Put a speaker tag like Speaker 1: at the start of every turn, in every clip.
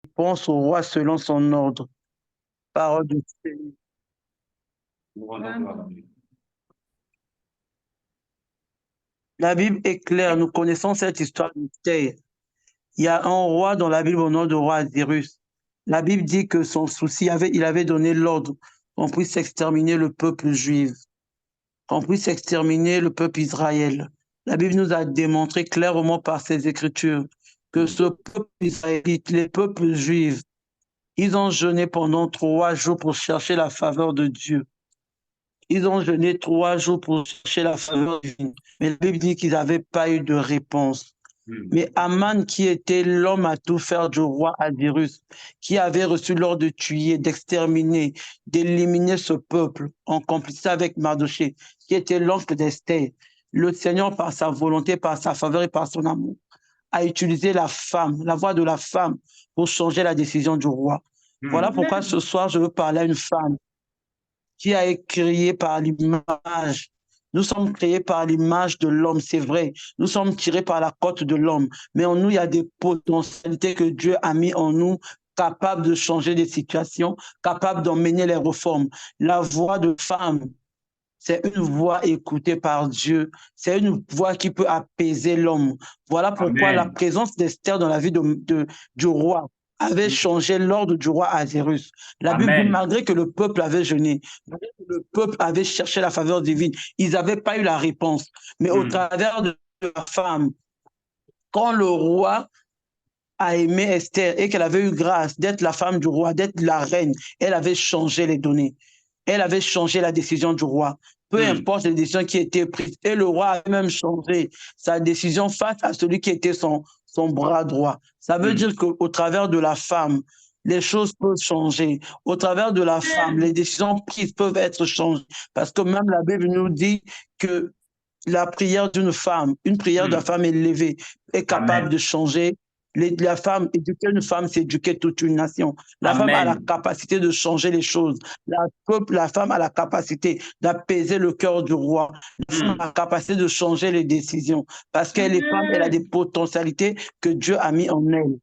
Speaker 1: réponse au roi selon son ordre. Parole de Dieu. La Bible est claire, nous connaissons cette histoire mystère. Il y a un roi dans la Bible au nom de roi Azirus. La Bible dit que son souci, il avait donné l'ordre qu'on puisse exterminer le peuple juif, qu'on puisse exterminer le peuple Israël. La Bible nous a démontré clairement par ses écritures que ce peuple israélite, les peuples juifs, ils ont jeûné pendant 3 jours pour chercher la faveur de Dieu. Ils ont jeûné 3 jours pour chercher la faveur divine. Mais la Bible dit qu'ils n'avaient pas eu de réponse. Mais Aman, qui était l'homme à tout faire du roi Azirus, qui avait reçu l'ordre de tuer, d'exterminer, d'éliminer ce peuple, en complicité avec Mardoché, qui était l'oncle d'Esther, le Seigneur, par sa volonté, par sa faveur et par son amour, a utilisé la femme, la voix de la femme, pour changer la décision du roi. Voilà pourquoi ce soir, je veux parler à une femme qui a été créée par l'image. Nous sommes créés par l'image de l'homme, c'est vrai. Nous sommes tirés par la côte de l'homme. Mais en nous, il y a des potentialités que Dieu a mis en nous, capables de changer des situations, capables d'emmener les réformes. La voix de femme, c'est une voix écoutée par Dieu. C'est une voix qui peut apaiser l'homme. Voilà pourquoi la présence d'Esther dans la vie du roi avait changé l'ordre du roi Azérus. La Bible dit, malgré que le peuple avait jeûné, malgré que le peuple avait cherché la faveur divine, ils n'avaient pas eu la réponse. Mais au travers de la femme, quand le roi a aimé Esther et qu'elle avait eu grâce d'être la femme du roi, d'être la reine, elle avait changé les données. Elle avait changé la décision du roi. Peu importe les décisions qui étaient prises. Et le roi a même changé sa décision face à celui qui était son bras droit. Ça veut dire qu'au travers de la femme, les choses peuvent changer. Au travers de la femme, les décisions prises peuvent être changées. Parce que même la Bible nous dit que la prière d'une femme, une prière de la femme élevée, est capable de changer. La femme, éduquer une femme, c'est éduquer toute une nation. La femme a la capacité de changer les choses. La femme a la capacité d'apaiser le cœur du roi. La femme a la capacité de changer les décisions. Parce qu'elle est femme, elle a des potentialités que Dieu a mis en elle.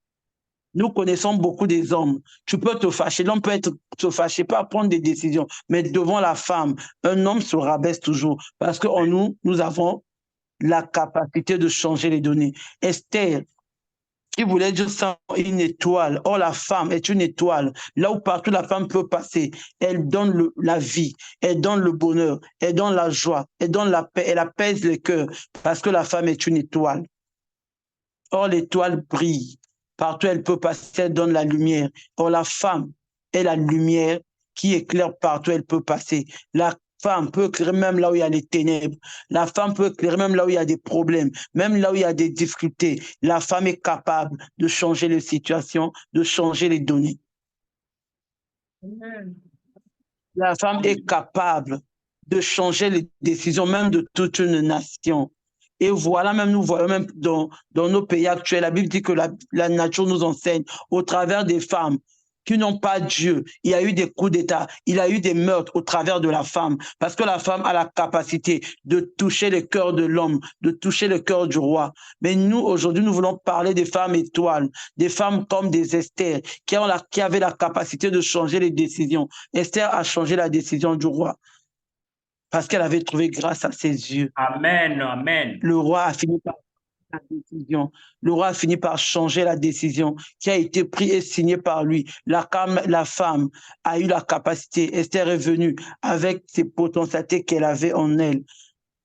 Speaker 1: Nous connaissons beaucoup des hommes. Tu peux te fâcher. L'homme peut se fâcher, pas prendre des décisions. Mais devant la femme, un homme se rabaisse toujours. Parce qu'en nous, nous avons la capacité de changer les données. Esther, qui voulait dire ça, une étoile. Or, la femme est une étoile. Là où partout la femme peut passer, elle donne la vie, elle donne le bonheur, elle donne la joie, elle donne la paix, elle apaise les cœurs, parce que la femme est une étoile. Or, l'étoile brille. Partout elle peut passer, elle donne la lumière. Or, la femme est la lumière qui éclaire partout elle peut passer. La femme peut éclairer même là où il y a les ténèbres. La femme peut éclairer même là où il y a des problèmes, même là où il y a des difficultés. La femme est capable de changer les situations, de changer les données. La femme est capable de changer les décisions même de toute une nation. Et voilà, même nous voyons même dans nos pays actuels, la Bible dit que la nature nous enseigne au travers des femmes qui n'ont pas Dieu. Il y a eu des coups d'État, il y a eu des meurtres au travers de la femme, parce que la femme a la capacité de toucher le cœur de l'homme, de toucher le cœur du roi. Mais nous, aujourd'hui, nous voulons parler des femmes étoiles, des femmes comme des Esther, qui avaient la capacité de changer les décisions. Esther a changé la décision du roi parce qu'elle avait trouvé grâce à ses yeux.
Speaker 2: Amen, amen.
Speaker 1: Le roi a fini par la décision. Le roi a fini par changer la décision qui a été prise et signée par lui. La femme a eu la capacité. Esther est venue avec ses potentialités qu'elle avait en elle.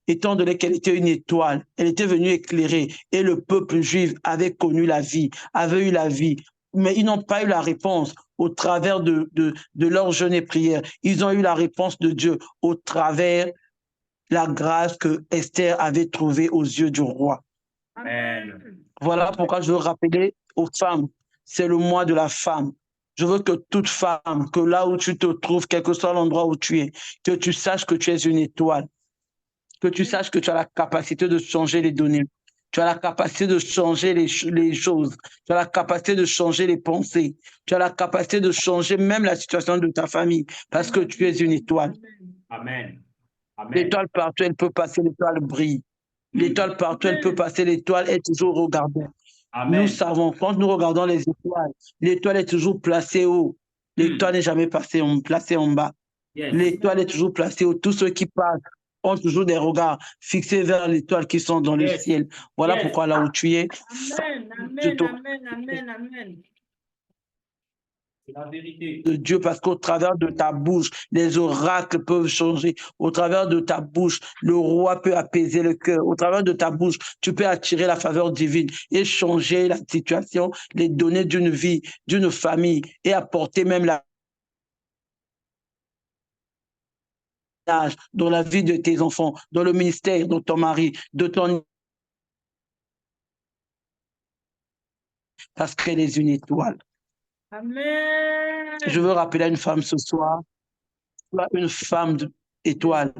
Speaker 1: Étant donné qu'elle était une étoile, elle était venue éclairer et le peuple juif avait connu la vie, avait eu la vie. Mais ils n'ont pas eu la réponse au travers de leur jeûne et prière. Ils ont eu la réponse de Dieu au travers la grâce que Esther avait trouvée aux yeux du roi.
Speaker 2: Amen.
Speaker 1: Voilà pourquoi je veux rappeler aux femmes, c'est le mois de la femme. Je veux que toute femme, que là où tu te trouves, quel que soit l'endroit où tu es, que tu saches que tu es une étoile, que tu saches que tu as la capacité de changer les données, tu as la capacité de changer les choses, tu as la capacité de changer les pensées, tu as la capacité de changer même la situation de ta famille, parce que tu es une étoile.
Speaker 2: Amen.
Speaker 1: L'étoile partout, elle peut passer, l'étoile brille. L'étoile partout, elle peut passer, l'étoile est toujours regardée. Nous
Speaker 2: Amen.
Speaker 1: savons, quand nous regardons les étoiles, l'étoile est toujours placée haut. L'étoile n'est jamais placée en bas.
Speaker 2: Yes.
Speaker 1: L'étoile est toujours placée haut. Tous ceux qui passent ont toujours des regards fixés vers l'étoile qui sont dans le
Speaker 2: Yes.
Speaker 1: ciel. Voilà
Speaker 2: Yes.
Speaker 1: pourquoi là où tu es,
Speaker 3: Amen,
Speaker 1: je
Speaker 3: amen,
Speaker 1: te
Speaker 3: amen, amen, amen.
Speaker 2: C'est la vérité.
Speaker 1: de Dieu, parce qu'au travers de ta bouche, les oracles peuvent changer. Au travers de ta bouche, le roi peut apaiser le cœur. Au travers de ta bouche, tu peux attirer la faveur divine et changer la situation, les données d'une vie, d'une famille et apporter même la dans la vie de tes enfants, dans le ministère de ton mari, de ton... Parce qu'elle est une étoile.
Speaker 3: Amen.
Speaker 1: Je veux rappeler à une femme ce soir, soit une femme étoile,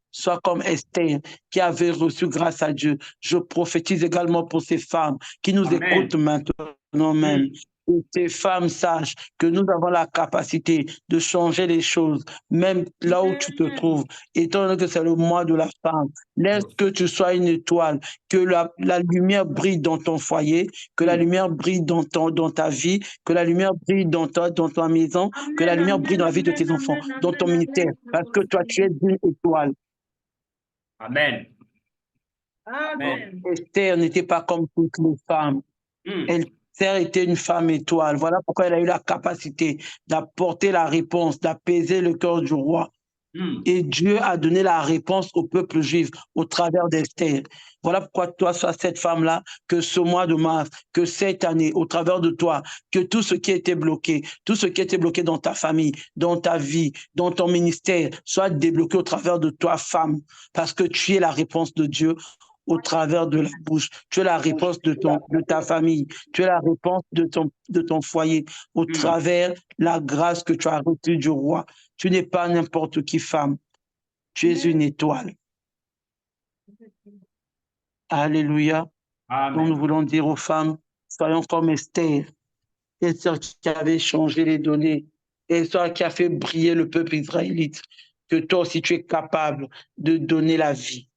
Speaker 1: soit comme Esther qui avait reçu grâce à Dieu. Je prophétise également pour ces femmes qui nous
Speaker 2: Amen.
Speaker 1: écoutent maintenant même. Et ces femmes sachent que nous avons la capacité de changer les choses, même là où tu te trouves. Étant donné que c'est le mois de la femme, laisse que tu sois une étoile, que la lumière brille dans ton foyer, que la lumière brille dans ta vie, que la lumière brille dans ta maison, que la lumière brille dans la vie de tes enfants, dans ton ministère, parce que toi, tu es une étoile.
Speaker 2: Amen.
Speaker 3: Amen.
Speaker 1: Esther n'était pas comme toutes les femmes. Esther était une femme étoile. Voilà pourquoi elle a eu la capacité d'apporter la réponse, d'apaiser le cœur du roi. Et Dieu a donné la réponse au peuple juif au travers d'Esther. Voilà pourquoi toi, sois cette femme-là, que ce mois de mars, que cette année, au travers de toi, que tout ce qui était bloqué, tout ce qui était bloqué dans ta famille, dans ta vie, dans ton ministère, soit débloqué au travers de toi, femme, parce que tu es la réponse de Dieu au travers de la bouche. Tu es la réponse de ta famille. Tu es la réponse de ton foyer au travers la grâce que tu as reçue du roi. Tu n'es pas n'importe qui femme. Tu es une étoile. Alléluia.
Speaker 2: Amen.
Speaker 1: Donc nous voulons dire aux femmes, soyons comme Esther. Esther qui avait changé les données. Esther qui a fait briller le peuple israélite. Que toi aussi tu es capable de donner la vie.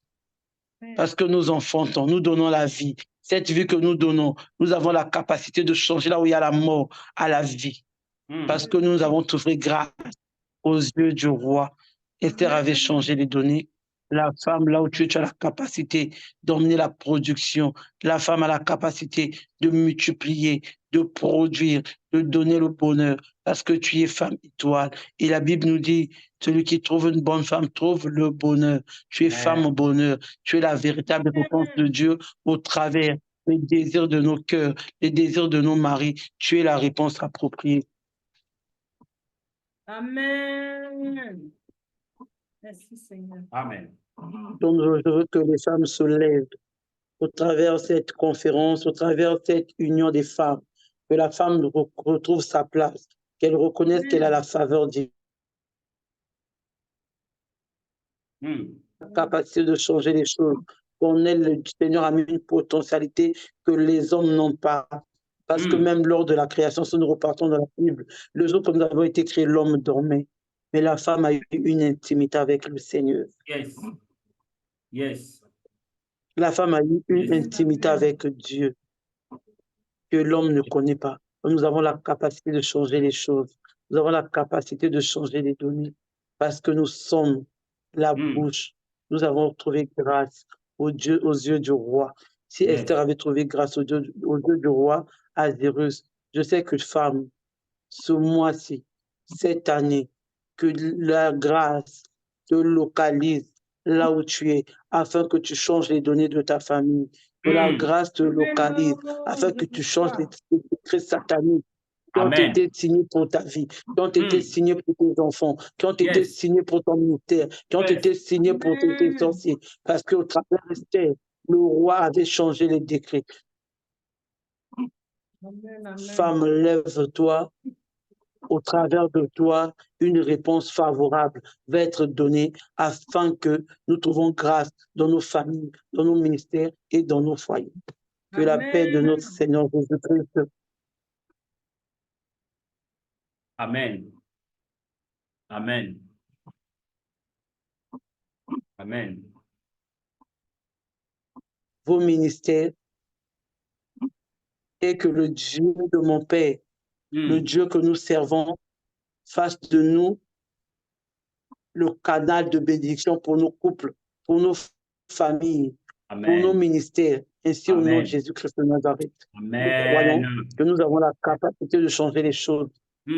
Speaker 1: Parce que nous enfantons, nous donnons la vie. Cette vie que nous donnons, nous avons la capacité de changer là où il y a la mort à la vie. Parce que nous avons trouvé grâce aux yeux du roi. Esther avait changé les données. La femme, là où tu as la capacité d'emmener la production. La femme a la capacité de multiplier, de produire, de donner le bonheur. Parce que tu es femme étoile. Et la Bible nous dit, celui qui trouve une bonne femme trouve le bonheur. Tu es femme au bonheur. Tu es la véritable réponse de Dieu au travers les désirs de nos cœurs, les désirs de nos maris. Tu es la réponse appropriée.
Speaker 3: Amen. Merci Seigneur.
Speaker 2: Amen.
Speaker 1: Donc, je veux que les femmes se lèvent au travers de cette conférence, au travers de cette union des femmes, que la femme retrouve sa place, qu'elle reconnaisse qu'elle a la faveur divine, la capacité de changer les choses. Qu'on ait le Seigneur a mis une potentialité que les hommes n'ont pas. Parce que même lors de la création, si nous repartons dans la Bible, le jour que nous avons été créés, l'homme dormait. Mais la femme a eu une intimité avec le Seigneur.
Speaker 2: Yes. Yes.
Speaker 1: La femme a eu une intimité avec Dieu que l'homme ne connaît pas. Nous avons la capacité de changer les choses. Nous avons la capacité de changer les données parce que nous sommes la bouche. Nous avons trouvé grâce aux yeux du roi. Si Esther avait trouvé grâce aux yeux du roi, Azirus, je sais que femme, ce mois-ci, cette année, que la grâce te localise là où tu es, afin que tu changes les données de ta famille, que la grâce te localise, afin que tu changes les décrets sataniques qui ont été signés pour ta vie, qui ont été signés pour tes enfants, qui ont été signés pour ton ministère, qui ont été signés pour tes sorciers, parce qu'au travers d'Esther, le roi avait changé les décrets. Femme, lève-toi. Au travers de toi, une réponse favorable va être donnée afin que nous trouvons grâce dans nos familles, dans nos ministères et dans nos foyers. Que la paix de notre Seigneur Jésus-Christ.
Speaker 2: Amen. Amen. Amen.
Speaker 1: Vos ministères et que le Dieu de mon Père, le Dieu que nous servons, fasse de nous le canal de bénédiction pour nos couples, pour nos familles, pour nos
Speaker 2: Amen.
Speaker 1: ministères, ainsi au nom de
Speaker 2: Amen.
Speaker 1: Jésus-Christ de Nazareth. Nous
Speaker 2: Amen.
Speaker 1: croyons que nous avons la capacité de changer les choses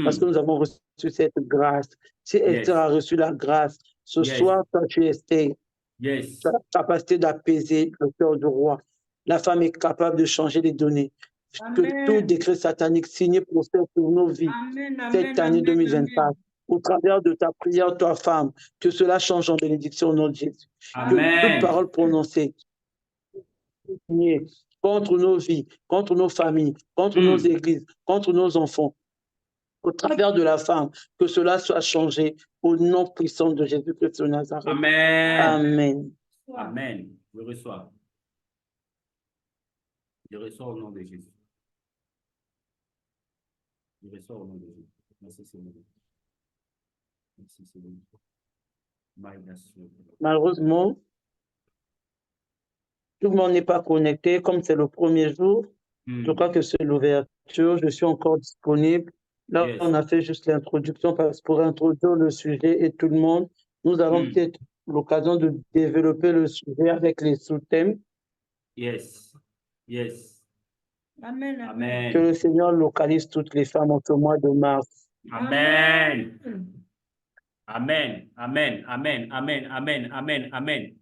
Speaker 1: parce que nous avons reçu cette grâce. Si Esther a reçu la grâce, ce soir, toi tu es Esther,
Speaker 2: Yes.
Speaker 1: tu as la capacité d'apaiser le cœur du roi. La femme est capable de changer les données. Que tout
Speaker 3: Amen.
Speaker 1: décret satanique signé prospère pour nos vies
Speaker 3: Amen.
Speaker 1: cette
Speaker 3: Amen.
Speaker 1: année
Speaker 3: Amen.
Speaker 1: 2024. Au travers de ta prière, toi femme, que cela change en bénédiction au nom de Jésus. Que toute
Speaker 2: Amen.
Speaker 1: parole prononcée signée contre nos vies, contre nos familles, contre nos églises, contre nos enfants, au travers de la femme, que cela soit changé au nom puissant de Jésus-Christ de Nazareth.
Speaker 2: Amen.
Speaker 1: Amen.
Speaker 2: Amen. Je reçois. Je reçois au nom de Jésus. Je reçois au nom de Jésus. Merci Seigneur. Merci Seigneur.
Speaker 1: Malheureusement, tout le monde n'est pas connecté. Comme c'est le premier jour, je crois que c'est l'ouverture. Je suis encore disponible. Là, on a fait juste l'introduction parce que pour introduire le sujet et tout le monde, nous avons peut-être l'occasion de développer le sujet avec les sous-thèmes.
Speaker 2: Yes. Yes.
Speaker 3: Amen.
Speaker 2: Amen.
Speaker 1: Que le Seigneur localise toutes les femmes en ce mois de mars.
Speaker 2: Amen. Amen. Amen. Amen. Amen. Amen. Amen. Amen.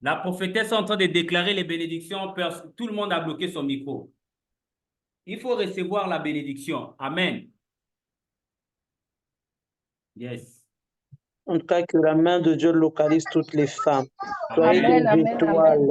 Speaker 2: La prophétesse est en train de déclarer les bénédictions. Tout le monde a bloqué son micro. Il faut recevoir la bénédiction. Amen. Yes.
Speaker 1: En tout cas, que la main de Dieu localise toutes les femmes. Soyez
Speaker 2: Amen.
Speaker 1: des étoiles.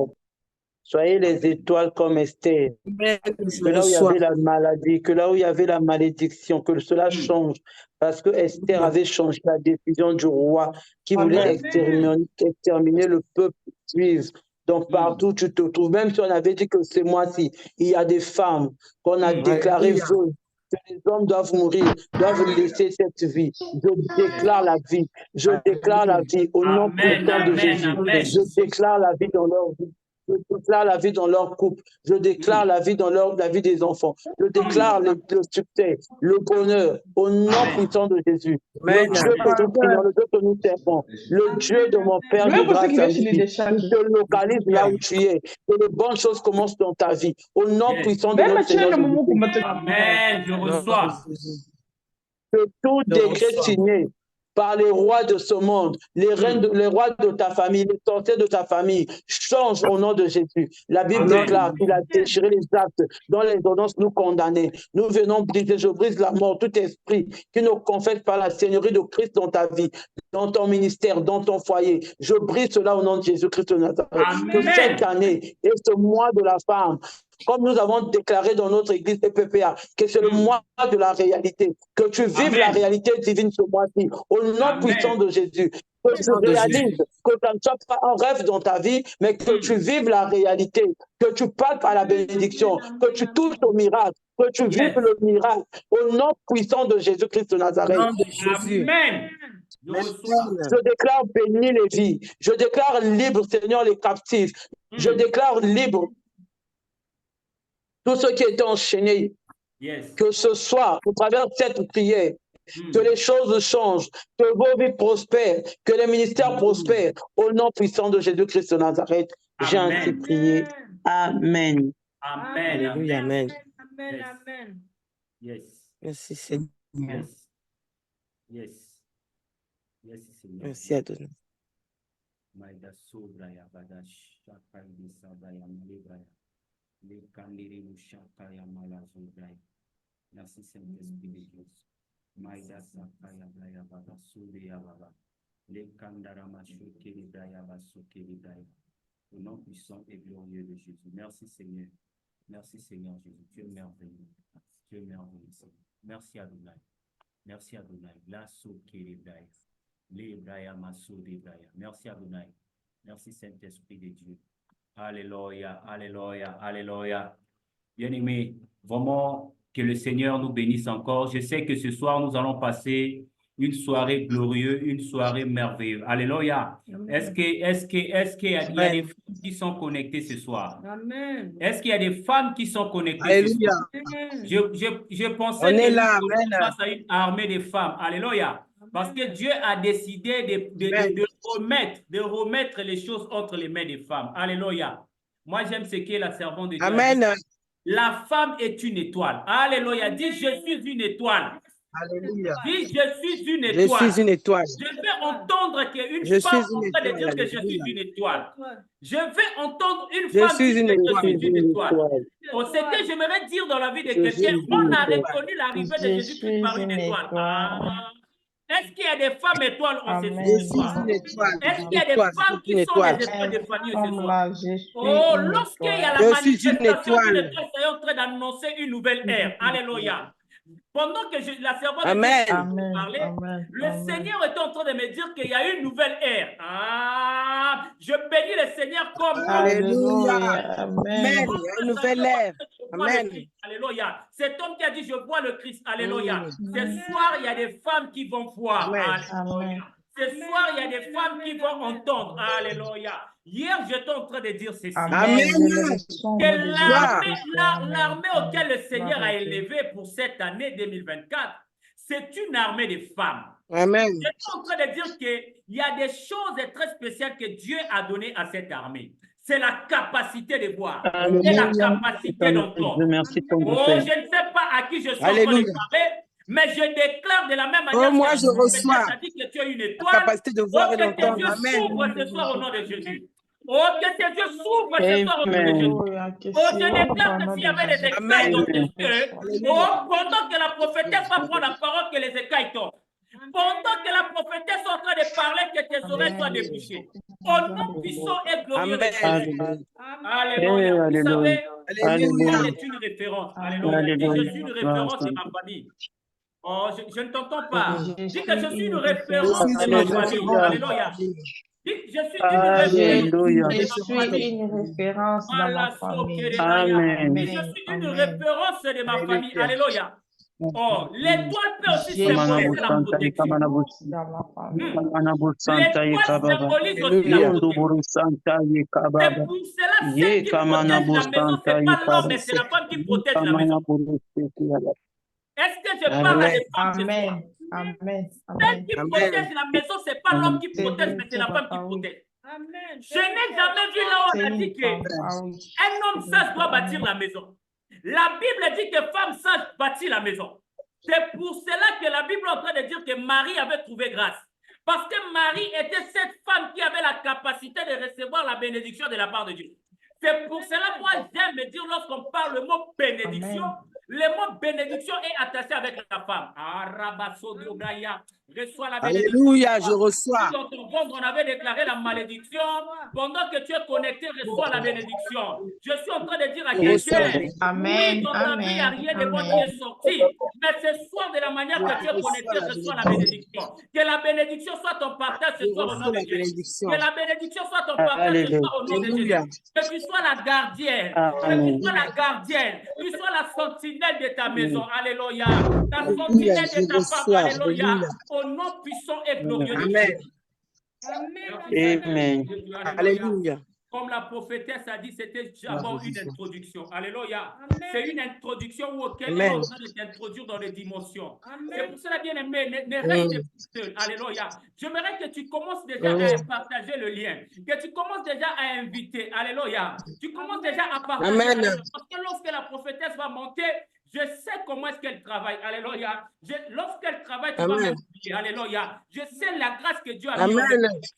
Speaker 1: Soyez les étoiles comme Esther. Que là où il y avait la maladie, que là où il y avait la malédiction, que cela change. Parce que Esther avait changé la décision du roi qui voulait exterminer le peuple juif. Donc partout où tu te trouves, même si on avait dit que ce mois-ci, il y a des femmes qu'on a déclarées veuves, que les hommes doivent mourir, doivent laisser cette vie. Je déclare la vie. Je déclare la vie au nom puissant de Jésus. Je déclare la vie dans leur vie. Je déclare la vie dans leur couple. Je déclare la vie dans la vie des enfants. Je déclare le succès, le bonheur au nom puissant de Jésus. Le Dieu que nous prions, le Dieu que nous servons, le Dieu de mon Père de grâce à lui, qui te localise là où tu es. Que les bonnes choses commencent dans ta vie. Au nom puissant de notre Seigneur Jésus.
Speaker 2: Amen. Je reçois.
Speaker 1: Que tout décret signé par les rois de ce monde, les reines, les rois de ta famille, les sorciers de ta famille, change au nom de Jésus. La Bible déclare qu'il a déchiré les actes dont les ordonnances nous condamnaient. Nous venons briser, je brise la mort, tout esprit qui nous confesse par la Seigneurie de Christ dans ta vie, dans ton ministère, dans ton foyer. Je brise cela au nom de Jésus-Christ de Nazareth. Que cette année et ce mois de la femme, comme nous avons déclaré dans notre église PPA, que c'est le mois de la réalité, que tu vives la réalité divine ce mois-ci, au nom puissant de Jésus, que tu réalises que ça ne soit pas un rêve dans ta vie, mais que tu vives la réalité, que tu parles par la bénédiction, que tu touches au miracle, que tu vives le miracle, au nom puissant de Jésus-Christ de Nazareth.
Speaker 2: Amen.
Speaker 1: Je déclare béni les vies, je déclare libre, Seigneur, les captifs, je déclare libre tous ceux qui étaient enchaînés, que ce soit au travers de cette prière, que les choses changent, que vos vies prospèrent, que les ministères prospèrent, au nom puissant de Jésus-Christ de Nazareth. J'ai ainsi prié. Amen.
Speaker 2: Amen.
Speaker 4: Alléluia, amen.
Speaker 3: Amen. Amen.
Speaker 2: Yes.
Speaker 4: Merci Seigneur.
Speaker 2: Yes. Yes. Yes, Seigneur.
Speaker 4: Merci Adonai.
Speaker 2: Maïda Sobraya Badash, Shakai Sabaya Malibraya, Les Kandiri Shakaya Malazobraya. Merci Saint-Esprit de Dieu. Maïda Sakaya Braya Bada Soubria Baba, Les Kandarama Shokiri Braya Basokiri Braya. Au nom puissant et glorieux de Jésus. Merci Seigneur. Merci Seigneur Jésus. Tu es merveilleux. Tu es merveilleux Seigneur. Merci Adonai. Merci Adonai. La Sokiri Braya. Merci Adonai. Merci Saint-Esprit de Dieu. Alléluia, alléluia, alléluia. Bien-aimés, vraiment que le Seigneur nous bénisse encore. Je sais que ce soir, nous allons passer une soirée glorieuse, une soirée merveilleuse. Alléluia. Est-ce qu'il y a des femmes qui sont connectées ce soir?
Speaker 3: Amen.
Speaker 2: Est-ce qu'il y a des femmes qui sont connectées ce
Speaker 4: Alléluia.
Speaker 2: soir?
Speaker 3: Amen.
Speaker 2: Je pensais
Speaker 4: On
Speaker 2: que
Speaker 4: est
Speaker 2: nous
Speaker 4: là,
Speaker 2: sommes
Speaker 4: amen.
Speaker 2: face à une armée de femmes. Alléluia. Parce que Dieu a décidé de remettre les choses entre les mains des femmes. Alléluia. Moi, j'aime ce que la servante de Dieu a dit.
Speaker 4: Amen.
Speaker 2: La femme est une étoile. Alléluia. Dis, je suis une étoile.
Speaker 4: Alléluia.
Speaker 2: Dis, je suis une
Speaker 4: Je
Speaker 2: étoile.
Speaker 4: suis une étoile.
Speaker 2: Je vais entendre qu'une
Speaker 4: Je
Speaker 2: femme
Speaker 4: suis
Speaker 2: en
Speaker 4: une
Speaker 2: train de
Speaker 4: étoile,
Speaker 2: dire que je suis
Speaker 4: alléluia.
Speaker 2: une étoile. Je vais entendre une
Speaker 4: Je
Speaker 2: femme
Speaker 4: suis
Speaker 2: dire
Speaker 4: une
Speaker 2: que je
Speaker 4: étoile.
Speaker 2: suis une étoile.
Speaker 1: étoile.
Speaker 2: Ce que j'aimerais dire dans la vie de
Speaker 4: Je suis
Speaker 2: quelqu'un,
Speaker 4: une
Speaker 2: on a
Speaker 4: étoile.
Speaker 2: reconnu l'arrivée de
Speaker 5: Je
Speaker 2: Jésus-Christ par
Speaker 5: suis
Speaker 2: une
Speaker 5: une
Speaker 2: étoile.
Speaker 5: étoile.
Speaker 2: Ah. Est-ce qu'il y a des femmes étoiles en cette
Speaker 5: Amen.
Speaker 4: Je suis
Speaker 2: histoire?
Speaker 4: une étoile.
Speaker 2: Est-ce qu'il y a des
Speaker 4: Étoile,
Speaker 2: femmes
Speaker 4: c'est une
Speaker 2: qui sont
Speaker 4: étoile.
Speaker 2: des étoiles de famille ce
Speaker 5: Comme
Speaker 2: soir?
Speaker 5: là, je suis
Speaker 2: Oh,
Speaker 5: une
Speaker 2: lorsqu'il y a
Speaker 5: étoile.
Speaker 2: la
Speaker 4: Je suis une
Speaker 2: manifestation d'une
Speaker 4: étoile.
Speaker 2: étoile, c'est en train d'annoncer une nouvelle ère. Alléluia. Pendant que la servante de
Speaker 4: Amen.
Speaker 2: Dieu
Speaker 5: Amen.
Speaker 2: parlait,
Speaker 5: Amen.
Speaker 2: le
Speaker 5: Amen.
Speaker 2: Seigneur était en train de me dire qu'il y a une nouvelle ère. Ah, je bénis le Seigneur comme
Speaker 4: Alléluia.
Speaker 5: Amen.
Speaker 4: Amen. Il y a une nouvelle ère.
Speaker 2: je vois le
Speaker 4: Amen.
Speaker 2: Christ. Alléluia. Cet homme qui a dit je vois le Christ. Alléluia.
Speaker 4: Mm.
Speaker 2: Ce soir, il y a des femmes qui vont voir.
Speaker 4: Amen.
Speaker 2: Alléluia. Ce soir, il y a des femmes qui vont entendre. Alléluia. Hier, j'étais en train de dire ceci.
Speaker 5: Amen.
Speaker 4: Amen.
Speaker 5: Je le sens au nom
Speaker 2: Que
Speaker 5: de
Speaker 2: l'armée
Speaker 5: Jésus-Christ. Amen.
Speaker 2: l'armée auquel le Seigneur
Speaker 5: Gloire
Speaker 2: a
Speaker 5: à Dieu.
Speaker 2: élevé pour cette année 2024, c'est une armée de femmes.
Speaker 4: Amen.
Speaker 2: Je suis en train de dire qu'il y a des choses très spéciales que Dieu a données à cette armée. C'est la capacité de voir et la capacité d'entendre.
Speaker 1: Merci ton
Speaker 2: Oh, je ne sais pas à qui je suis en train de
Speaker 4: Alléluia.
Speaker 2: parler, mais je déclare de la même manière
Speaker 4: Oh, moi,
Speaker 2: que
Speaker 4: je reçois
Speaker 2: a dit que tu as une
Speaker 4: la
Speaker 2: étoile.
Speaker 4: capacité de voir
Speaker 2: Oh,
Speaker 4: et
Speaker 2: que tes
Speaker 4: d'entendre.
Speaker 2: yeux
Speaker 4: Amen.
Speaker 2: s'ouvrent ce soir au nom de Jésus. Oh, que tes yeux s'ouvrent ce soir au nom de
Speaker 1: Amen.
Speaker 2: Jésus.
Speaker 5: Alléluia. Que
Speaker 2: Oh, je
Speaker 5: c'est
Speaker 2: déclare
Speaker 5: au
Speaker 2: que
Speaker 5: nom
Speaker 2: s'il y
Speaker 5: de
Speaker 2: avait des
Speaker 5: Jésus.
Speaker 2: écailles dans tes
Speaker 1: Amen.
Speaker 2: yeux, oh, pendant que la prophétesse va prendre la parole, que les écailles tombent. Pendant que la prophétesse est en train de parler, que tes oreilles soient débouchées. Au nom puissant et glorieux de
Speaker 4: Amen.
Speaker 2: Jésus.
Speaker 1: Alléluia.
Speaker 2: Alléluia. Vous
Speaker 1: Alléluia.
Speaker 2: savez,
Speaker 4: Alléluia.
Speaker 2: elle est une référence. Alléluia. Dis, je suis une référence de ma famille. Oh, je ne t'entends pas.
Speaker 5: Je
Speaker 2: Dis que je suis une
Speaker 4: Je
Speaker 2: référence
Speaker 4: suis
Speaker 2: de
Speaker 4: une
Speaker 2: ma
Speaker 1: Alléluia.
Speaker 2: famille.
Speaker 4: référence.
Speaker 2: Alléluia. Dis, je suis une
Speaker 1: Alléluia.
Speaker 2: référence
Speaker 5: Je
Speaker 2: de ma famille.
Speaker 5: suis une référence dans ma famille.
Speaker 1: Amen.
Speaker 2: Je suis une
Speaker 5: Amen.
Speaker 2: référence de ma famille.
Speaker 4: Alléluia.
Speaker 2: Alléluia. Oh, l'étoile peut aussi
Speaker 5: Je
Speaker 2: symboliser
Speaker 5: suis
Speaker 2: la protection.
Speaker 5: dans ma famille.
Speaker 2: L'étoile symbolise aussi la
Speaker 4: Alléluia.
Speaker 2: protection. C'est pour cela que celle qui protège la maison, ce n'est pas l'homme, mais c'est la femme qui protège la maison. Est-ce que je parle à des femmes ce soir?
Speaker 5: Amen. Amen.
Speaker 2: Celle
Speaker 5: Amen.
Speaker 2: qui
Speaker 4: Amen.
Speaker 2: protège la maison, ce n'est pas l'homme qui
Speaker 5: C'est
Speaker 2: protège,
Speaker 5: vrai,
Speaker 2: mais c'est la
Speaker 5: c'est
Speaker 2: femme qui
Speaker 5: papa, oui.
Speaker 2: protège.
Speaker 3: Amen.
Speaker 2: Je n'ai jamais vu là où
Speaker 5: C'est
Speaker 2: on a
Speaker 5: une
Speaker 2: dit
Speaker 5: femme.
Speaker 2: qu'un
Speaker 5: Ah oui.
Speaker 2: homme sage doit bâtir la maison. La Bible dit que femme sage bâtit la maison. C'est pour cela que la Bible est en train de dire que Marie avait trouvé grâce. Parce que Marie était cette femme qui avait la capacité de recevoir la bénédiction de la part de Dieu. C'est pour cela, moi, j'aime me dire, lorsqu'on parle le mot bénédiction,
Speaker 5: Amen.
Speaker 2: le mot bénédiction est attaché avec la femme. Reçois la bénédiction.
Speaker 4: Alléluia. Je reçois.
Speaker 2: Dans ton ventre, on avait déclaré la malédiction. Pendant que tu es connecté, reçois la bénédiction. Je suis en train de dire à
Speaker 4: Je reçois la
Speaker 2: quelqu'un,
Speaker 4: bénédiction.
Speaker 5: Amen.
Speaker 2: oui, dans ta vie, il n'y a rien de bon qui
Speaker 5: Amen.
Speaker 2: est sorti. Mais ce soir, de la manière que tu es connecté, reçois la bénédiction. Que la bénédiction soit ton partage ce
Speaker 4: Je
Speaker 2: soir au nom
Speaker 4: reçois
Speaker 2: de
Speaker 4: la
Speaker 2: Jésus.
Speaker 4: bénédiction.
Speaker 2: Que la bénédiction soit ton partage ce soir au nom de Jésus.
Speaker 4: Alléluia.
Speaker 2: Que tu sois la gardienne. Que tu sois la gardienne. Que tu sois la sentinelle de ta maison. Alléluia. La
Speaker 4: Alléluia,
Speaker 2: sentinelle
Speaker 4: je
Speaker 2: de ta femme.
Speaker 4: reçois.
Speaker 2: Alléluia.
Speaker 4: Alléluia.
Speaker 2: Au nom puissant et glorieux de
Speaker 4: Amen.
Speaker 2: Jésus.
Speaker 1: Amen.
Speaker 4: Alléluia.
Speaker 2: Comme la prophétesse a dit, c'était d'abord une introduction. Alléluia. C'est une introduction auquel elle est en train de t'introduire dans les dimensions. C'est pour cela, bien aimé, ne reste pas seul. Alléluia. J'aimerais que tu commences déjà à partager le lien, que tu commences déjà à inviter. Alléluia. Tu commences déjà à partager.
Speaker 4: Amen.
Speaker 2: Parce que lorsque la prophétesse va monter, je sais comment est-ce qu'elle travaille. Alléluia. Lorsqu'elle travaille, tu vas
Speaker 4: Amen.
Speaker 2: même prier. Alléluia. Je sais la grâce que Dieu a mis en
Speaker 4: Amen.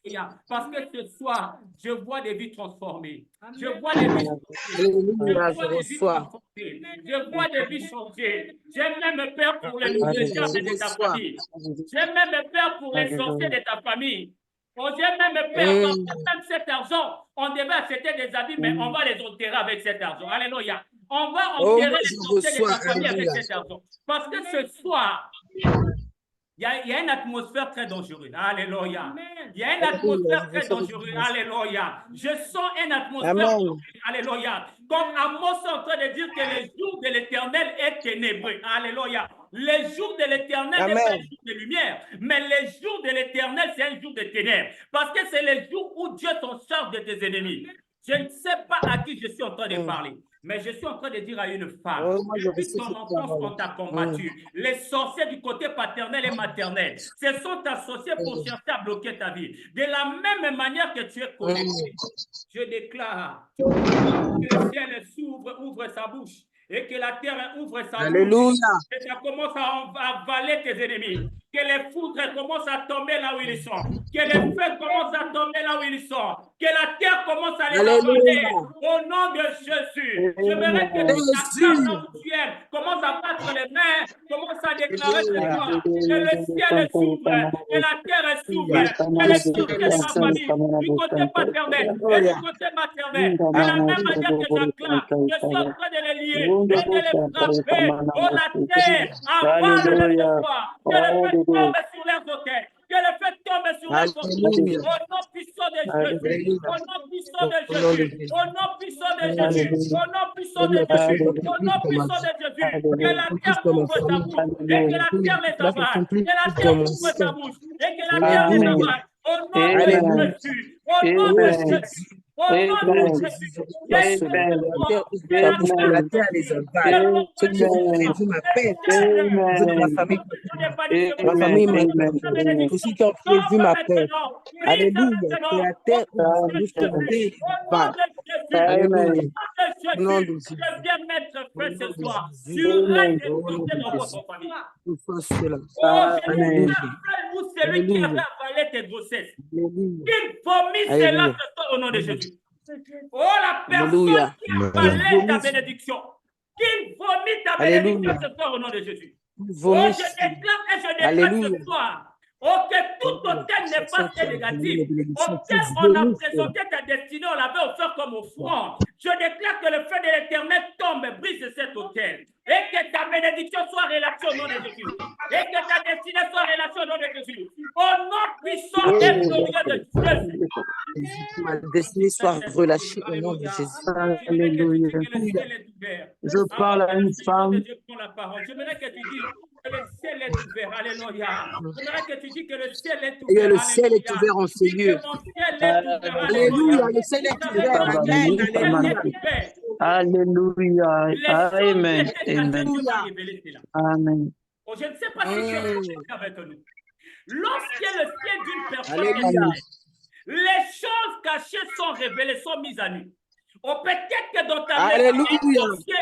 Speaker 2: Alléluia. Parce que ce soir, je vois des vies transformées. Je vois des vies
Speaker 4: Alléluia. Je
Speaker 2: des vies
Speaker 4: reçois.
Speaker 2: transformées. Je vois des vies changées. J'aime même peur pour les nouvelles germes de ta famille. J'aime même peur pour les sorciers de ta famille. J'aime même peur parce que même cet argent, on devait acheter des habits, mais on va les enterrer avec cet argent. Alléluia. On va enterrer les sorciers de ta famille avec cet argent. Parce que ce soir, il y a une atmosphère très dangereuse. Alléluia. Il y a une atmosphère très dangereuse. Alléluia. Je sens une atmosphère dangereuse. Alléluia. Comme Amos est en train de dire que le jour de l'Éternel est ténébreux. Alléluia. Les jours de l'Éternel n'est
Speaker 4: Amen.
Speaker 2: pas un jour de lumière, mais les jours de l'Éternel, c'est un jour de ténèbres. Parce que c'est les jours où Dieu t'en charge de tes ennemis. Je ne sais pas à qui je suis en train de parler, mais je suis en train de dire à une femme,
Speaker 4: Oh, moi, je
Speaker 2: depuis
Speaker 4: reçois
Speaker 2: ton
Speaker 4: cette
Speaker 2: enfance,
Speaker 4: parole.
Speaker 2: on t'a combattu. Les sorciers du côté paternel et maternel se sont associés pour chercher à bloquer ta vie. De la même manière que tu es connecté, je déclare que le ciel s'ouvre, ouvre sa bouche, et que la terre ouvre sa bouche,
Speaker 4: Alléluia.
Speaker 2: et ça commence à avaler tes ennemis. Que les foudres commencent à tomber là où ils sont. Que les feux commencent à tomber là où ils sont. Que la terre commence à les
Speaker 4: Alléluia.
Speaker 2: avaler. Au nom de Jésus. J'aimerais que tu t'acclames là où tu es. Commence à battre les mains. Commence à déclarer ce soir que le ciel s'ouvre. Que la terre s'ouvre. Que les sorciers de ma famille, du côté paternel et du côté maternel, de la même manière que j'acclame, je suis en train de les lier et de les frapper. Oh, la terre, avale le pouvoir. Que le feu tombe sur leurs hôtels. Que le feu tombe sur leurs hôtels.
Speaker 4: Alléluia.
Speaker 2: Au nom puissant de Jésus. Au nom puissant de
Speaker 4: Au nom de
Speaker 2: Jésus.
Speaker 4: Jésus.
Speaker 2: Au nom puissant de Jésus. Au nom puissant de Jésus. Au nom puissant de Jésus. Que la terre ouvre sa bouche. Et que la terre les avale. Que la terre ouvre sa bouche. Et que la terre les avale. Au nom de Jésus. Au nom de Jésus. Au nom de Jésus.
Speaker 4: La terre les avale. Ceux qui ont prévu ma paix, de ma famille, ma famille, tous ceux qui ont prévu ma paix. Alléluia. Que la terre les avale. Alléluia. Au nom de Jésus.
Speaker 2: Je viens mettre frère ce soir sur règne de santé dans votre famille.
Speaker 4: Nous faisons cela.
Speaker 2: Oh, je
Speaker 4: Amen.
Speaker 2: dis à vous, celui qui avait avalé tes grossesses, qu'il vomisse cela
Speaker 4: Alléluia.
Speaker 2: ce soir au nom de Jésus. Oh, la personne
Speaker 4: Alléluia.
Speaker 2: qui a avalé ta bénédiction, qu'il vomisse ta bénédiction
Speaker 4: Alléluia.
Speaker 2: ce soir au nom de Jésus. Oh,
Speaker 4: Vomisse.
Speaker 2: je déclare et je déclare
Speaker 4: Alléluia.
Speaker 2: ce soir. Oh, que tout hôtel n'est pas très négatif. Auquel on a présenté ta destinée, on l'avait offert comme offrande. Je déclare que le feu de l'Éternel tombe et brise cet hôtel. Et que ta bénédiction soit relâchée au nom de Jésus. Et que ta destinée soit relâchée au nom de Jésus. Au nom puissant et glorieux de Jésus.
Speaker 4: Que ma destinée soit relâchée au nom de Jésus.
Speaker 1: Alléluia. Je parle à une femme.
Speaker 2: J'aimerais que tu dises que le ciel est ouvert. Alléluia. J'aimerais que tu dises que le ciel est
Speaker 4: Et
Speaker 2: ouvert.
Speaker 4: le ciel est ouvert en ces lieux.
Speaker 2: Que mon ciel est ouvert.
Speaker 4: Alléluia. Le ciel est ouvert. Amen. Alléluia.
Speaker 1: Alléluia. Amen. Amen. Amen.
Speaker 2: Oh, je ne sais pas si tu es avec nous. Lorsque le ciel d'une personne est
Speaker 4: Alléluia.
Speaker 2: ouvert, les choses cachées sont révélées, sont mises à nu. Oh, peut-être que dans ta maison,
Speaker 4: Alléluia.
Speaker 2: il y a un sorcier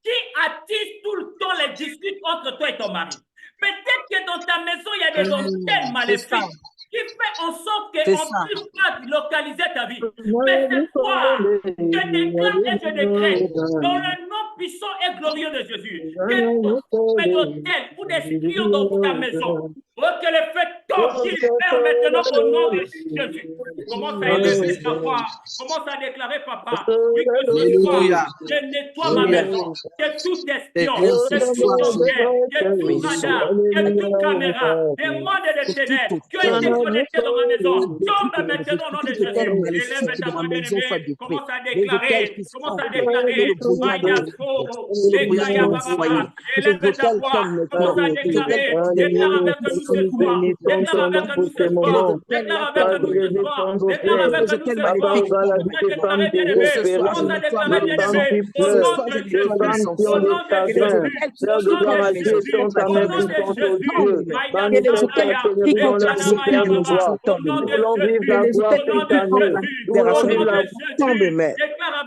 Speaker 2: qui attise tout le temps les disputes entre toi et ton mari. Peut-être que dans ta maison, il y a des antennes maléfiques qui fait en sorte qu'on ne puisse pas localiser ta vie. Mais cette fois, je déclare et je décrète dans le nom puissant et glorieux de Jésus que tout fait d'hôtel ou des spions dans ta maison, que le feu tombe, qu'il meurt maintenant au nom de Jésus. Commence à élever ta voix, commence à déclarer, papa, oui, que ce soir, je nettoie ma maison, que tout espion, que tout hôtel, que tout radar, que toute caméra, des mondes de ténèbres, qui ont été connectés dans ma maison, tombe maintenant au nom de Jésus. Élève ta voix bien-aimée, commence à déclarer, Mayaso, Lekaya Baba, élève ta voix, commence à déclarer, déclare avec nous ce soir, déclare avec nous ce soir, déclare avec nous ce soir, déclare avec nous ce soir, commence à déclarer bien-aimé, commence à déclarer bien-aimé, au nom de Jésus, au nom de Jésus, au nom de Jésus, au nom de Jésus,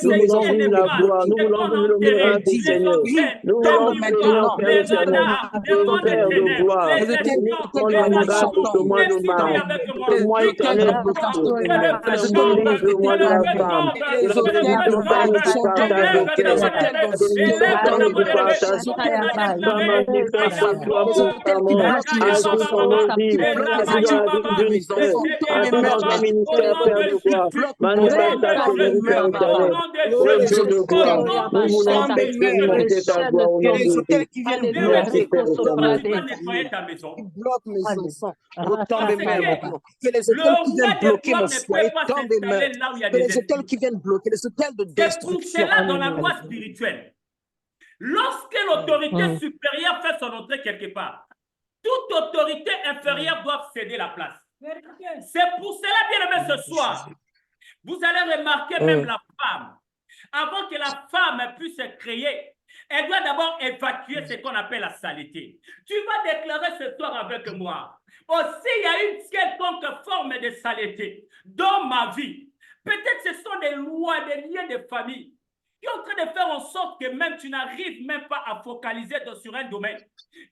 Speaker 1: Nous voulons vivre la gloire, nous voulons vivre le miracle, Seigneur. Nous voulons maintenant, Père éternel, Père de gloire, moi de mal, moi éternel, délivre-moi de la femme,
Speaker 4: qui viennent bloquer, les hôtels de destruction.
Speaker 2: C'est pour cela dans la loi spirituelle. Lorsque l'autorité supérieure fait son entrée quelque part, toute autorité inférieure doit céder la place. C'est pour cela, bien aimé, ce soir, vous allez remarquer même la femme. Avant que la femme puisse se créer, elle doit d'abord évacuer ce qu'on appelle la saleté. Tu vas déclarer ce soir avec moi. Aussi, il y a une quelconque forme de saleté dans ma vie. Peut-être ce sont des lois, des liens de famille qui sont en train de faire en sorte que même tu n'arrives même pas à focaliser sur un domaine,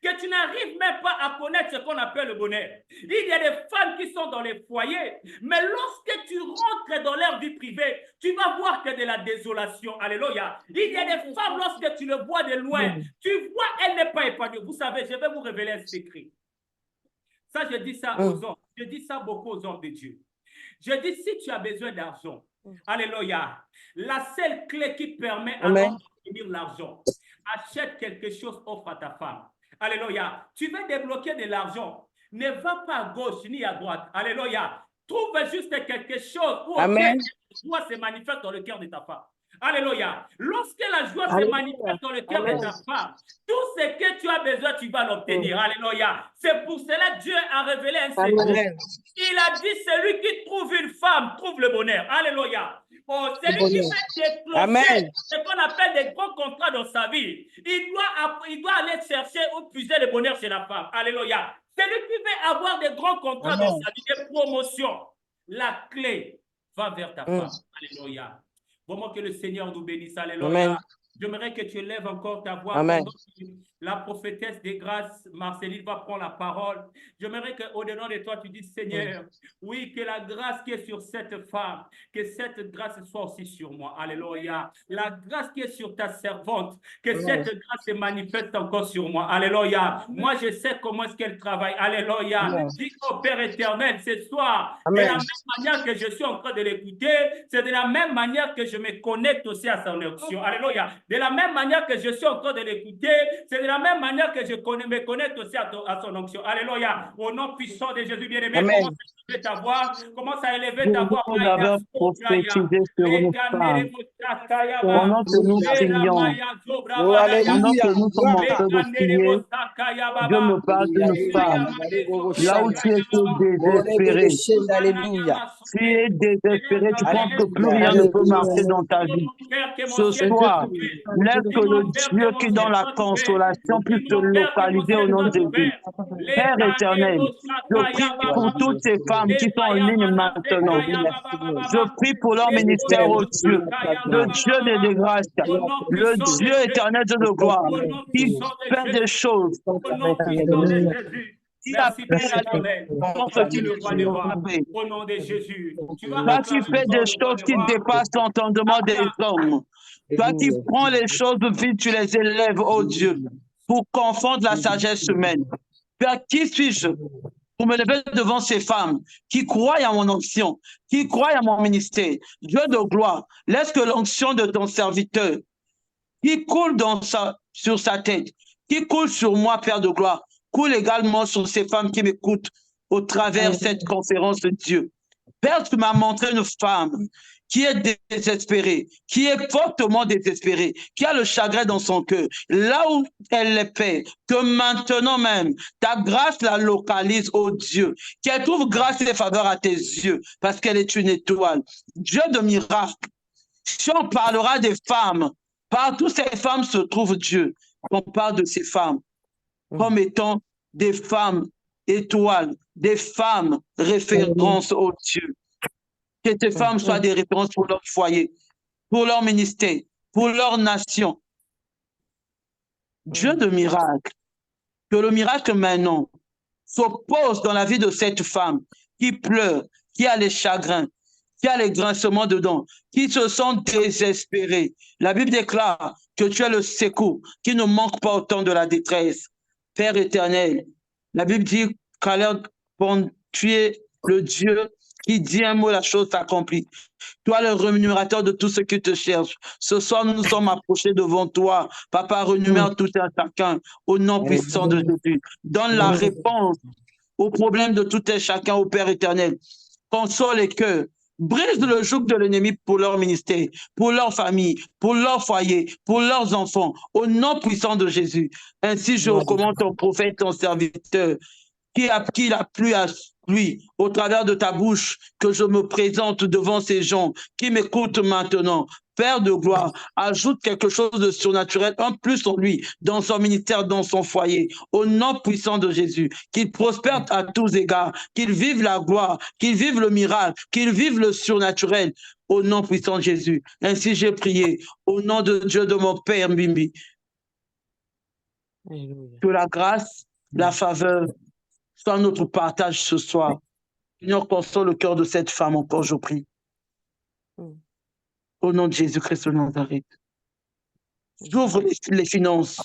Speaker 2: que tu n'arrives même pas à connaître ce qu'on appelle le bonheur. Il y a des femmes qui sont dans les foyers, mais lorsque tu rentres dans leur vie privée, tu vas voir que de la désolation. Alléluia. Il y a des femmes, lorsque tu le vois de loin, tu vois, elle n'est pas épanouie. Vous savez, je vais vous révéler un secret. Ça, je dis ça aux hommes. Je dis ça beaucoup aux hommes de Dieu. Je dis, si tu as besoin d'argent, alléluia, la seule clé qui permet à d'obtenir l'argent, achète quelque chose, offre à ta femme. Alléluia. Tu veux débloquer de l'argent, ne va pas à gauche ni à droite. Alléluia. Trouve juste quelque chose où la joie se manifeste dans le cœur de ta femme. Alléluia. Lorsque la joie se manifeste dans le cœur de ta femme, tout ce que tu as besoin, tu vas l'obtenir. Alléluia. C'est pour cela que Dieu a révélé un secret. Il a dit, celui qui trouve une femme trouve le bonheur. Alléluia. Oh, celui qui fait déclencher ce qu'on appelle des grands contrats dans sa vie, il doit aller chercher ou puiser le bonheur chez la femme. Alléluia. Celui qui veut avoir des grands contrats dans sa vie, des promotions, la clé va vers ta femme. Alléluia. Vraiment que le Seigneur nous bénisse. Alléluia. J'aimerais que tu élèves encore ta voix. La prophétesse des grâces, Marceline, va prendre la parole. J'aimerais qu'au-dedans de toi, tu dises, Seigneur, oui, que la grâce qui est sur cette femme, que cette grâce soit aussi sur moi. Alléluia. La grâce qui est sur ta servante, que cette grâce se manifeste encore sur moi. Alléluia. Moi, je sais comment est-ce qu'elle travaille. Alléluia. Dis au Père éternel, ce soir, de la même manière que je suis en train de l'écouter, c'est de la même manière que je me connecte aussi à son onction. Alléluia. De la même manière que je suis en train de l'écouter, c'est de la même manière que je me connecte aussi à son onction. Alléluia. Au nom puissant de Jésus bien-aimé, commence à élever ta voix. Commence à élever ta voix.
Speaker 1: Vous avez prophétisé sur nos femmes. Pendant que nous prions, pendant que nous sommes en train de prier, Dieu me parle d'une femme. Là où tu étais désespéré, tu es désespéré, tu penses que plus rien ne peut marcher dans ta vie. Ce soir, laisse que le Dieu qui est dans la consolation puisse te localiser au nom de Jésus. Père éternel, je prie pour toutes ces femmes qui sont en ligne maintenant. Je prie pour leur ministère au Dieu, le Dieu des grâces, le Dieu éternel de gloire, qui fait des choses.
Speaker 2: Au nom de Jésus.
Speaker 1: Toi qui fais des choses qui dépassent l'entendement des hommes. Toi qui prends les choses vides, tu les élèves, oh Dieu, pour confondre la sagesse humaine. Père, qui suis-je pour me lever devant ces femmes qui croient à mon onction, qui croient à mon ministère? Dieu de gloire, laisse que l'onction de ton serviteur qui coule sur sa tête, qui coule sur moi, Père de gloire, coule également sur ces femmes qui m'écoutent au travers de cette conférence de Dieu. Père, tu m'as montré une femme qui est désespérée, qui est fortement désespérée, qui a le chagrin dans son cœur, là où elle est paix, que maintenant même, ta grâce la localise, oh Dieu, qu'elle trouve grâce et faveur à tes yeux, parce qu'elle est une étoile. Dieu de miracle, si on parlera des femmes, partout ces femmes se trouvent Dieu, on parle de ces femmes comme étant des femmes étoiles, des femmes références au Dieu. Que ces femmes soient des références pour leur foyer, pour leur ministère, pour leur nation. Dieu de miracle, que le miracle maintenant s'oppose dans la vie de cette femme qui pleure, qui a les chagrins, qui a les grincements dedans, qui se sent désespérée. La Bible déclare que tu es le secours, qui ne manque pas au temps de la détresse. Père éternel, la Bible dit qu'alors tu es le Dieu qui dit un mot, la chose s'accomplit. Toi, le rémunérateur de tout ce qui te cherche. Ce soir, nous nous sommes approchés devant toi. Papa, rémunère tout un chacun au nom puissant de Jésus. Donne la réponse aux problèmes de tout un chacun au Père éternel. Console les cœurs. Brise le joug de l'ennemi pour leur ministère, pour leur famille, pour leur foyer, pour leurs enfants, au nom puissant de Jésus. Ainsi, je recommande ton prophète, ton serviteur, qu'il a plu à lui, au travers de ta bouche, que je me présente devant ces gens qui m'écoutent maintenant. Père de gloire, ajoute quelque chose de surnaturel, un plus en lui, dans son ministère, dans son foyer, au nom puissant de Jésus, qu'il prospère à tous égards, qu'il vive la gloire, qu'il vive le miracle, qu'il vive le surnaturel, au nom puissant de Jésus. Ainsi j'ai prié, au nom de Dieu, de mon Père Mbimbi, que la grâce, la faveur, soit notre partage ce soir. Seigneur, console le cœur de cette femme encore, je prie. Au nom de Jésus-Christ de Nazareth. J'ouvre les finances.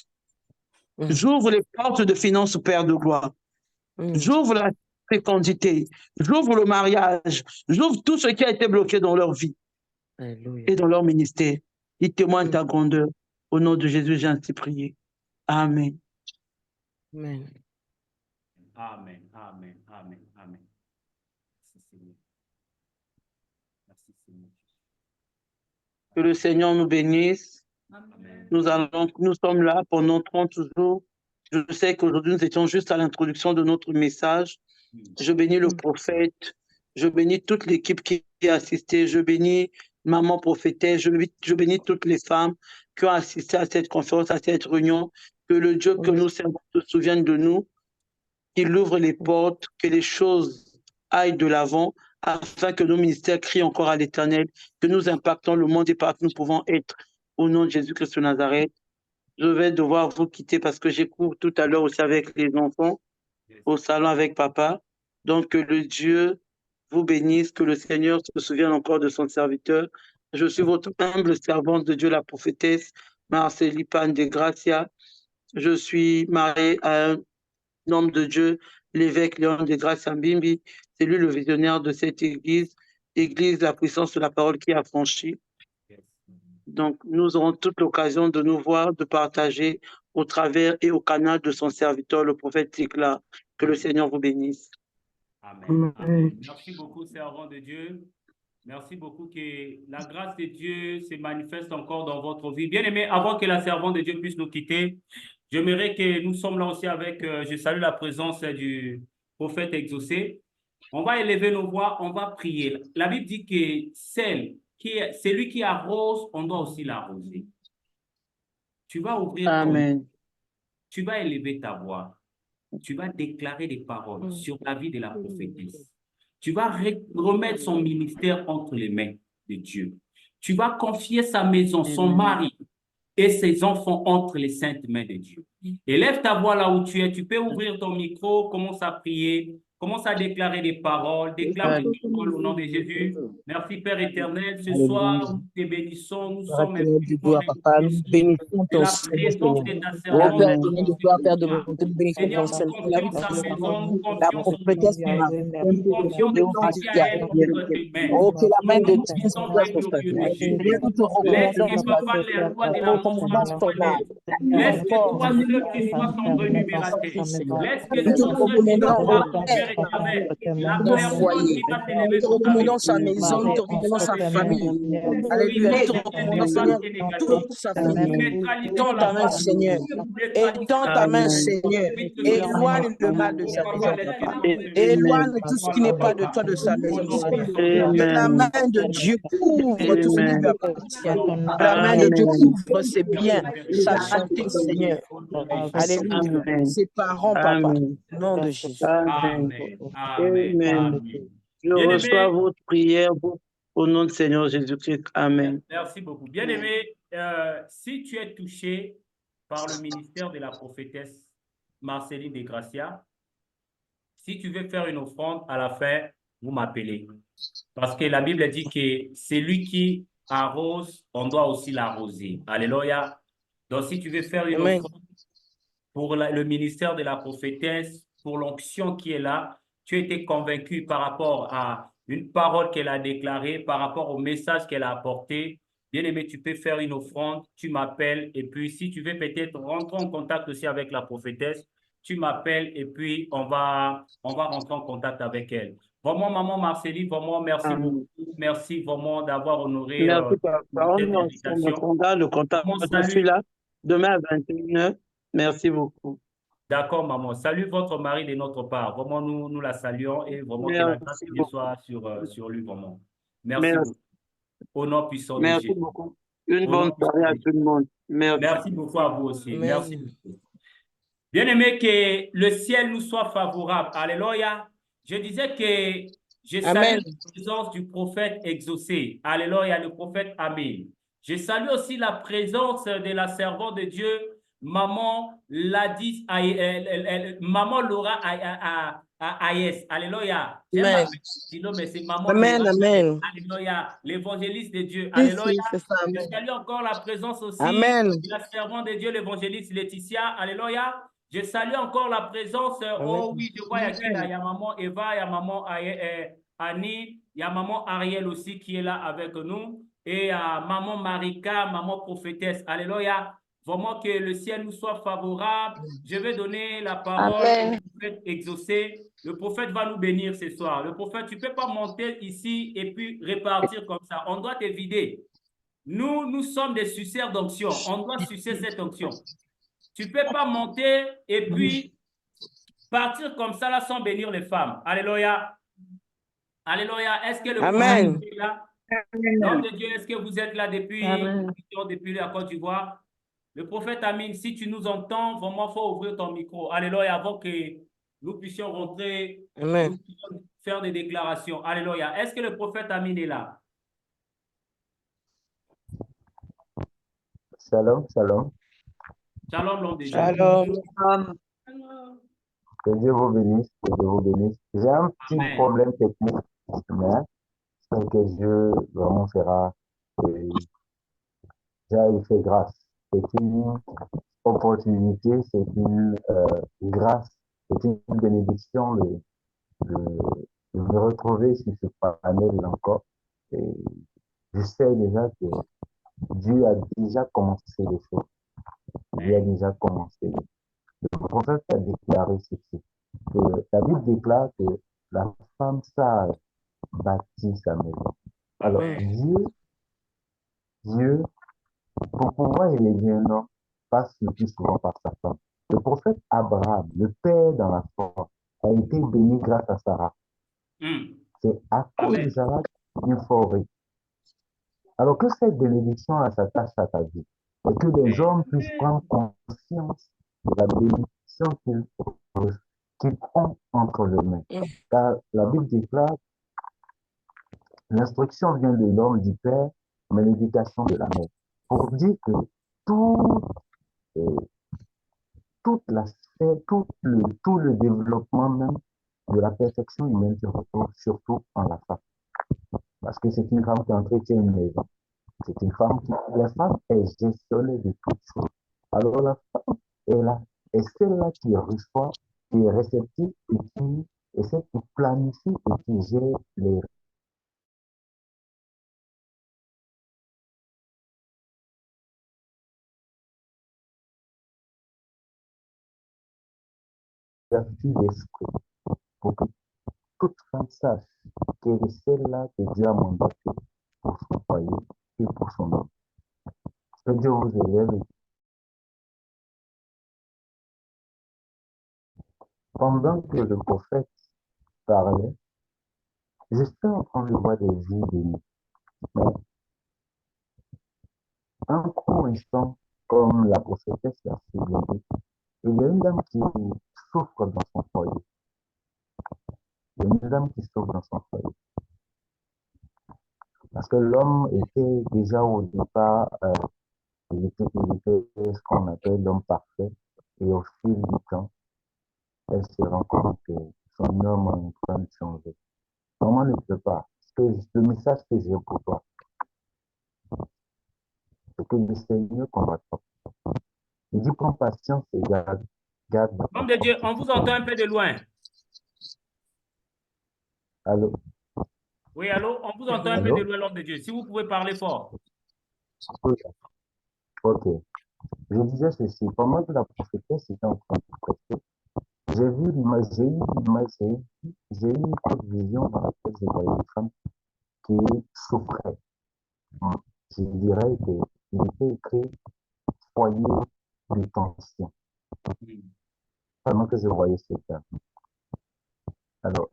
Speaker 1: J'ouvre les portes de finances, Père de gloire. J'ouvre la fécondité. J'ouvre le mariage. J'ouvre tout ce qui a été bloqué dans leur vie et dans leur ministère. Ils témoignent ta grandeur. Au nom de Jésus, j'ai ainsi prié. Amen.
Speaker 4: Amen.
Speaker 2: Amen, amen, amen, amen. Merci Seigneur. Merci Seigneur.
Speaker 1: Que le Seigneur nous bénisse.
Speaker 2: Amen.
Speaker 1: Nous sommes là pendant 30 jours. Je sais qu'aujourd'hui, nous étions juste à l'introduction de notre message. Je bénis le prophète. Je bénis toute l'équipe qui a assisté. Je bénis maman prophétesse. Je bénis toutes les femmes qui ont assisté à cette conférence, à cette réunion. Que le Dieu que nous servons se souvienne de nous, qu'il ouvre les portes, que les choses aillent de l'avant, afin que nos ministères crient encore à l'Éternel, que nous impactons le monde et par que nous pouvons être. Au nom de Jésus-Christ de Nazareth, je vais devoir vous quitter parce que j'ai cours tout à l'heure aussi avec les enfants, au salon avec papa. Donc, que le Dieu vous bénisse, que le Seigneur se souvienne encore de son serviteur. Je suis votre humble servante de Dieu, la prophétesse Marceli Pan de Gracia. Je suis mariée à un homme de Dieu, l'évêque Léon de Gracia Mbimbi. C'est lui le visionnaire de cette église, la puissance de la parole qui a franchi. Donc, nous aurons toute l'occasion de nous voir, de partager au travers et au canal de son serviteur, le prophète Tikla. Que le Seigneur vous bénisse.
Speaker 2: Amen. Amen. Merci beaucoup, servant de Dieu. Merci beaucoup que la grâce de Dieu se manifeste encore dans votre vie. Bien aimé, avant que la servante de Dieu puisse nous quitter, j'aimerais que nous sommes là aussi avec, je salue la présence du prophète exaucé. On va élever nos voix, on va prier. La Bible dit que celui qui arrose, on doit aussi l'arroser. Tu vas ouvrir
Speaker 1: Amen.
Speaker 2: Tu vas élever ta voix. Tu vas déclarer des paroles sur la vie de la prophétesse. Tu vas remettre son ministère entre les mains de Dieu. Tu vas confier sa maison, son mari et ses enfants entre les saintes mains de Dieu. Élève ta voix là où tu es. Tu peux ouvrir ton micro, commence à prier, commence à déclarer des paroles, déclare des paroles au nom de Jésus. Merci Père éternel. Ce soir, nous te bénissons. Nous sommes
Speaker 4: Papa, nous bénissons ton Seigneur.
Speaker 2: de ta
Speaker 4: Oh
Speaker 2: servante.
Speaker 4: Père éternel, de gloire, Père de bonté, nous bénissons
Speaker 2: Seigneur,
Speaker 4: ton
Speaker 2: nous
Speaker 4: Seigneur. La vie
Speaker 2: confions
Speaker 4: de
Speaker 2: sa maison, nous
Speaker 4: la
Speaker 2: confions son
Speaker 4: prophétesse
Speaker 2: ministère. Nous confions
Speaker 4: de
Speaker 2: nos confiés à elle entre tes mains.
Speaker 4: Oh, que la main de
Speaker 2: Nous
Speaker 4: Dieu
Speaker 2: sommes
Speaker 4: soit
Speaker 2: très
Speaker 4: sur ta
Speaker 2: glorieux
Speaker 4: vie.
Speaker 2: de Dieu.
Speaker 4: Nous te
Speaker 2: Laisse
Speaker 4: recommandons
Speaker 2: que papa les lois de la mort soient sur elle. Laisse que toi seul tu sois son rémunérateur. Laisse que
Speaker 4: Nous te
Speaker 2: toi seul tu vas
Speaker 4: recommandons
Speaker 2: voir
Speaker 4: au
Speaker 2: ton
Speaker 4: Père
Speaker 2: Père éternel. La
Speaker 4: son
Speaker 2: personne
Speaker 4: foyer.
Speaker 2: qui va
Speaker 4: Nous
Speaker 2: s'élever
Speaker 4: te
Speaker 2: sur ta vie.
Speaker 4: recommandons sa maison, nous te recommandons sa famille. Alléluia. Nous te recommandons, Seigneur, toute sa famille. Tends ta main, Seigneur. Étends ta main, Seigneur. Éloigne le mal de sa maison, papa. Éloigne tout ce qui n'est pas de toi de sa maison, Seigneur. Que la main de Dieu couvre tout ce qui lui appartient. Que la main de Dieu couvre ses biens, sa santé, Seigneur. Alléluia. Ses parents, papa. Au nom de Jésus.
Speaker 2: Amen. Amen. Amen.
Speaker 1: Je reçois votre prière au nom du Seigneur Jésus-Christ. Amen.
Speaker 2: Merci beaucoup. Bien aimé, si tu es touché par le ministère de la prophétesse Marceline de Gracia, si tu veux faire une offrande à la fin, vous m'appelez. Parce que la Bible dit que celui qui arrose, on doit aussi l'arroser. Alléluia. Donc, si tu veux faire une offrande pour le ministère de la prophétesse, pour l'onction qui est là, tu as été convaincu par rapport à une parole qu'elle a déclarée, par rapport au message qu'elle a apporté. Bien aimé, tu peux faire une offrande, tu m'appelles. Et puis, si tu veux peut-être rentrer en contact aussi avec la prophétesse, tu m'appelles et puis on va rentrer en contact avec elle. Vraiment, maman Marceline, vraiment, merci beaucoup. Merci vraiment d'avoir honoré
Speaker 1: Merci, papa. On
Speaker 2: cette
Speaker 1: est
Speaker 2: invitation.
Speaker 1: le contact,
Speaker 2: Maman,
Speaker 1: je suis
Speaker 2: salut.
Speaker 1: là demain à 21h. Merci beaucoup.
Speaker 2: D'accord, maman. Salut votre mari de notre part. Vraiment, nous la saluons et vraiment que la grâce
Speaker 1: Merci
Speaker 2: de Dieu
Speaker 1: beaucoup.
Speaker 2: soit sur lui, vraiment. Merci
Speaker 1: Merci.
Speaker 2: beaucoup. Au nom puissant de
Speaker 1: Merci
Speaker 2: Jésus.
Speaker 1: beaucoup. Une
Speaker 2: Au
Speaker 1: bonne
Speaker 2: nom puissant
Speaker 1: soirée à
Speaker 2: de Jésus.
Speaker 1: tout le monde. Merci.
Speaker 2: Merci beaucoup à vous aussi.
Speaker 4: Amen.
Speaker 2: Merci beaucoup. Bien-aimé, que le ciel nous soit favorable. Alléluia. Je disais que je salue
Speaker 4: Amen.
Speaker 2: la présence du prophète exaucé. Alléluia, le prophète Amen. Je salue aussi la présence de la servante de Dieu, maman Ladis, maman Laura Ayes. Alléluia. J'aime
Speaker 4: Amen.
Speaker 2: m'appeler sinon, mais c'est maman
Speaker 4: Amen.
Speaker 2: Laura.
Speaker 4: Amen.
Speaker 2: Alléluia. L'évangéliste de Dieu.
Speaker 4: Si,
Speaker 2: Alléluia.
Speaker 4: si, c'est ça.
Speaker 2: Je
Speaker 4: Amen.
Speaker 2: salue encore la présence aussi
Speaker 4: Amen.
Speaker 2: de la servante de Dieu, l'évangéliste Laetitia. Alléluia. Je salue encore la présence. Oh
Speaker 4: Amen.
Speaker 2: oui, je vois, il y a maman Eva, il y a maman Annie, il y a maman Ariel aussi qui est là avec nous. Et maman Marika, maman prophétesse. Alléluia. Vraiment que le ciel nous soit favorable. Je vais donner la parole
Speaker 6: Amen.
Speaker 2: au prophète exaucé. Le prophète va nous bénir ce soir. Le prophète, tu ne peux pas monter ici et puis repartir comme ça. On doit te vider. Nous sommes des suceurs d'onction. On doit sucer cette onction. Tu ne peux pas monter et puis partir comme ça là sans bénir les femmes. Alléluia. Alléluia. Est-ce que le
Speaker 4: Amen.
Speaker 2: prophète est là? L'homme de Dieu, est-ce que vous êtes là depuis la Côte d'Ivoire? Le prophète Amine, si tu nous entends, vraiment, il faut ouvrir ton micro. Alléluia, avant que nous puissions rentrer,
Speaker 4: Amen.
Speaker 2: nous puissions faire des déclarations. Alléluia. Est-ce que le prophète Amine est là?
Speaker 7: Shalom, shalom.
Speaker 2: Shalom, l'homme de Dieu.
Speaker 4: Shalom.
Speaker 7: Que Dieu vous bénisse, que Dieu vous bénisse. J'ai un petit
Speaker 2: Amen.
Speaker 7: problème technique, mais c'est que Dieu vraiment fera, il fait grâce. C'est une opportunité, c'est une grâce, c'est une bénédiction de, de me retrouver sur ce panel encore. Et je sais déjà que Dieu a déjà commencé les choses. Dieu a déjà commencé. Le prophète a déclaré ceci, que la Bible déclare que la femme sage bâtit sa maison. Alors,
Speaker 4: Amen.
Speaker 7: Dieu, pour pouvoir élever un homme, passe le plus souvent par sa femme. Le prophète Abraham, le père dans la foi, a été béni grâce à Sarah. C'est à cause de Sarah qu'il est fort riche. Alors que cette bénédiction s'attache à ta vie, et que les hommes puissent prendre conscience de la bénédiction qu'ils ont entre les mains. Car la Bible déclare, l'instruction vient de l'homme du Père, mais l'éducation de la mère. Pour dire que toute la sphère, tout le développement même de la perfection humaine se retrouve surtout en la femme. Parce que c'est une femme qui entretient une maison. C'est une femme la femme est gestionnée de toutes choses. Alors la femme est là, et celle-là qui reçoit, qui est réceptive et celle qui planifie et qui gère les vertus d'esprit pour que toute femme sache qu'elle est celle-là que Dieu a mandatée pour son foyer et pour son homme. Que Dieu vous élève. Pendant que le prophète parlait, j'étais en train de voir des vies bénies. Mais un court instant, comme la prophétesse l'a si bien dit, il y a une dame qui souffre dans son foyer. Il y a une dame qui souffre dans son foyer. Parce que l'homme était déjà au départ, il était ce qu'on appelle l'homme parfait. Et au fil du temps, elle se rend compte que son homme est en train de changer. Comment ne peut pas? Le message que j'ai pour toi, c'est que le Seigneur combattra. Il dit prends patience et garde.
Speaker 2: Homme de Dieu, on vous entend un peu de loin.
Speaker 7: Allô?
Speaker 2: Oui, allô? On vous entend un peu de loin, l'homme de Dieu. Si vous pouvez parler fort.
Speaker 7: Ok. Je disais ceci, pendant que la prophétesse était en train de prêcher, j'ai vu l'image, j'ai eu une autre vision dans laquelle j'ai voyé une femme qui souffrait. Je dirais qu'il était écrit foyer de tension, pendant que je voyais ce terme. Alors,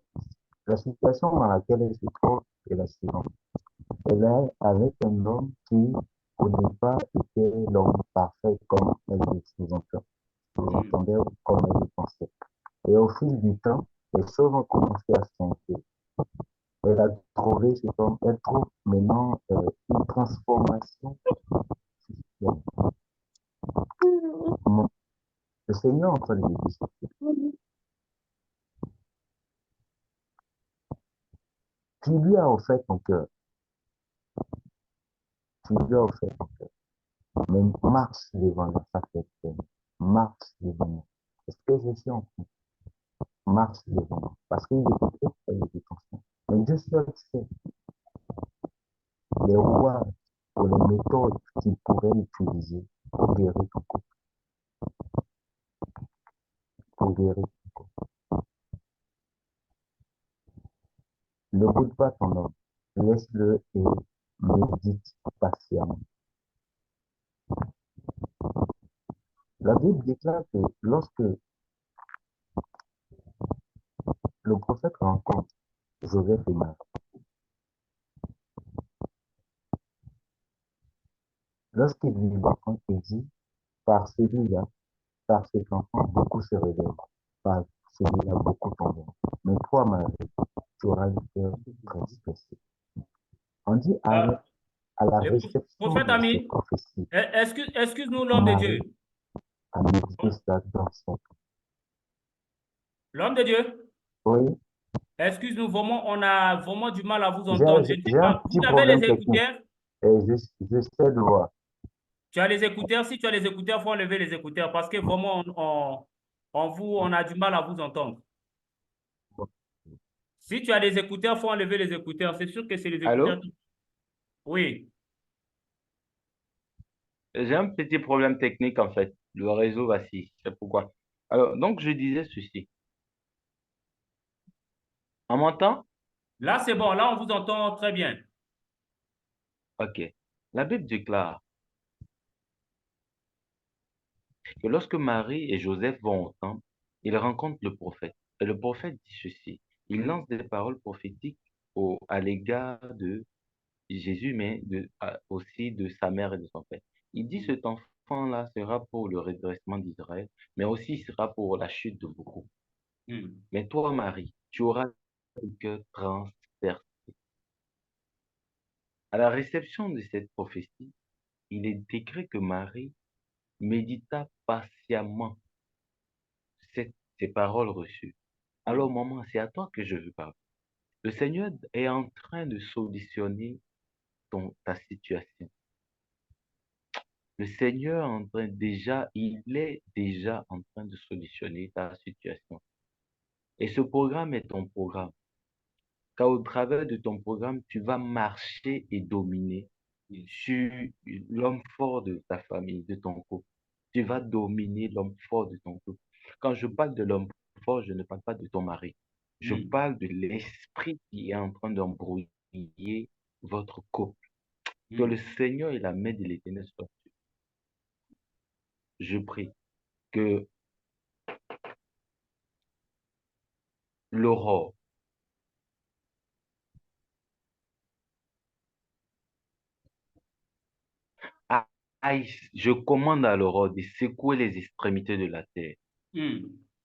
Speaker 7: la situation dans laquelle elle se trouve est la suivante. Elle est avec un homme qui, au départ, était l'homme parfait comme elle le sous-entendait, comme elle le pensait. Et au fil du temps, les choses ont commencé à changer. Elle a trouvé cet homme, elle trouve maintenant une transformation. Le Seigneur est en train de lui dire, tu lui as offert ton cœur, tu lui as offert ton cœur, mais marche devant la face de marche devant moi. Est-ce que je suis en train? Marche devant moi. Parce qu'il écoutait, il était conscient. Mais Dieu seul sait les rois ou les méthodes qu'il pourrait utiliser pour guérir ton couple, pour guérir ton couple. Ne boude pas ton homme, laisse-le et médite patiemment. La Bible déclare que lorsque le prophète rencontre Joseph et Marie, lorsqu'il lui rencontre, il dit, par celui-là, par cet enfant, beaucoup se révèlent, par celui-là, beaucoup tomberont. Mais toi, Marie, tu auras le cœur transgressé. On dit à la réception
Speaker 2: Prophète
Speaker 7: de cette
Speaker 2: ami,
Speaker 7: prophétie,
Speaker 2: excuse-nous, l'homme de Dieu.
Speaker 7: Marie a médité ça dans son cœur.
Speaker 2: L'homme de Dieu,
Speaker 7: Oui,
Speaker 2: excuse-nous, vraiment, on a vraiment du mal à vous
Speaker 7: j'ai
Speaker 2: entendre. Je ne sais
Speaker 7: un
Speaker 2: pas,
Speaker 7: petit
Speaker 2: vous avez
Speaker 7: problème
Speaker 2: les
Speaker 7: technique
Speaker 2: écouteurs?
Speaker 7: et je sais de voir.
Speaker 2: Tu as les écouteurs? Si tu as les écouteurs, il faut enlever les écouteurs parce que vraiment, on a du mal à vous entendre. Si tu as les écouteurs, il faut enlever les écouteurs. C'est sûr que c'est les
Speaker 6: Allô?
Speaker 2: écouteurs. Oui.
Speaker 6: J'ai un petit problème technique en fait. Le réseau vacille. C'est pourquoi. Alors, donc, je disais ceci. On m'entend?
Speaker 2: Là, c'est bon. Là, on vous entend très bien.
Speaker 6: Ok. La Bible déclare que lorsque Marie et Joseph vont au temple, ils rencontrent le prophète. Et le prophète dit ceci. Il lance des paroles prophétiques à l'égard de Jésus, mais aussi de sa mère et de son père. Il dit cet enfant-là sera pour le redressement d'Israël, mais aussi il sera pour la chute de beaucoup. Mais toi, Marie, tu auras le cœur transpercé. À la réception de cette prophétie, il est écrit que Marie médita patiemment ces paroles reçues. Alors, maman, c'est à toi que je veux parler. Le Seigneur est en train de solutionner ta situation. Le Seigneur est en train il est déjà en train de solutionner ta situation. Et ce programme est ton programme. Car au travers de ton programme, tu vas marcher et dominer sur l'homme fort de ta famille, de ton couple. Tu vas dominer l'homme fort de ton couple. Quand je parle de l'homme fort, je ne parle pas de ton mari. Je parle de l'esprit qui est en train d'embrouiller votre couple. Que le Seigneur et la main de l'Éternel soient dessus. Je prie que l'aurore, je commande à l'aurore de secouer les extrémités de la terre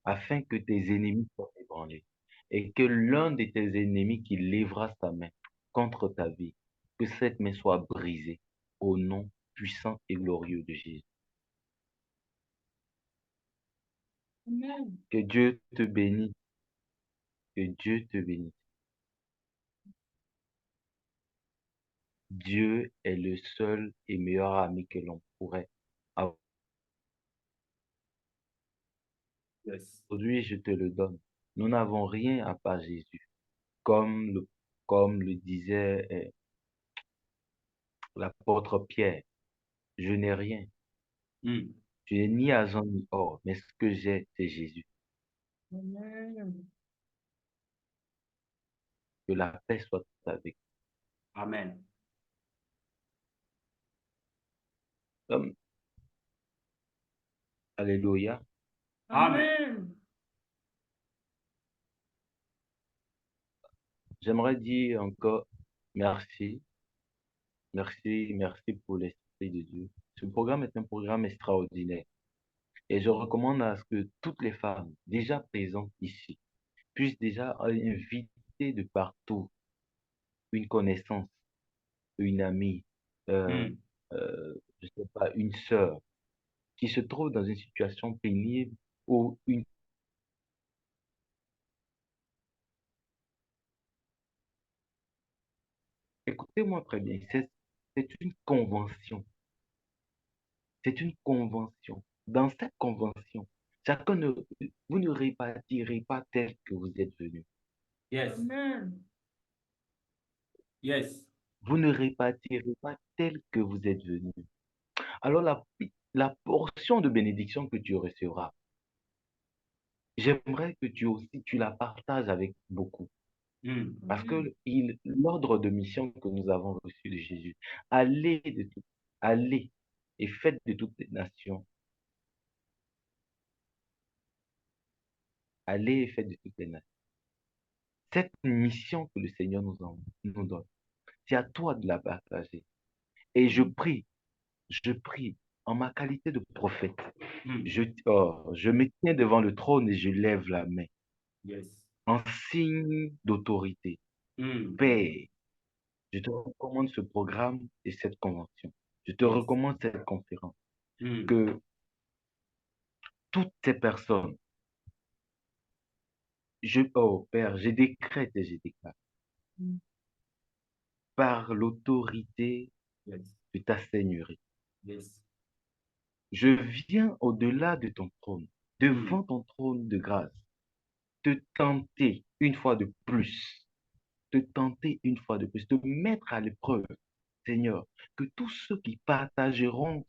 Speaker 6: afin que tes ennemis soient ébranlés et que l'un de tes ennemis qui lèvera sa main contre ta vie, que cette main soit brisée au nom puissant et glorieux de Jésus.
Speaker 3: Amen.
Speaker 6: Que Dieu te bénisse, que Dieu te bénisse. Dieu est le seul et meilleur ami que l'on pourrait avoir. Aujourd'hui, je te le donne. Nous n'avons rien à part Jésus. Comme le disait l'apôtre Pierre, je n'ai rien. Je n'ai ni argent ni or, mais ce que j'ai, c'est Jésus.
Speaker 5: Amen.
Speaker 6: Que la paix soit avec
Speaker 2: Amen.
Speaker 6: vous. Alléluia.
Speaker 2: Amen.
Speaker 6: J'aimerais dire encore merci. Merci pour l'Esprit de Dieu. Ce programme est un programme extraordinaire. Et je recommande à ce que toutes les femmes déjà présentes ici puissent déjà inviter de partout une connaissance, une amie, euh,
Speaker 2: Mm.
Speaker 6: je sais pas, une sœur qui se trouve dans une situation pénible ou une... Écoutez-moi très bien, c'est une convention. C'est une convention. Dans cette convention, chacun ne, vous ne répartirez pas tel que vous êtes venu.
Speaker 2: Yes.
Speaker 5: Amen.
Speaker 2: Yes.
Speaker 6: Vous ne répartirez pas tel que vous êtes venu. Alors la portion de bénédiction que tu recevras, j'aimerais que tu la partages avec beaucoup.
Speaker 2: Mm.
Speaker 6: Parce que l'ordre de mission que nous avons reçu de Jésus, allez et faites de toutes les nations. Allez et faites de toutes les nations. Cette mission que le Seigneur nous donne, c'est à toi de la partager. Et je prie en ma qualité de prophète.
Speaker 2: Mm.
Speaker 6: Je me tiens devant le trône et je lève la main
Speaker 2: Yes.
Speaker 6: en signe d'autorité.
Speaker 2: Mm.
Speaker 6: Père, je te recommande ce programme et cette convention. Je te
Speaker 2: Yes.
Speaker 6: recommande cette conférence.
Speaker 2: Mm.
Speaker 6: Que toutes ces personnes, oh Père, je décrète et je déclare
Speaker 5: Mm.
Speaker 6: par l'autorité
Speaker 2: Yes.
Speaker 6: de ta Seigneurie.
Speaker 2: Yes.
Speaker 6: Je viens au-delà de ton trône, devant ton trône de grâce, te tenter une fois de plus, te mettre à l'épreuve, Seigneur, que tous ceux qui partageront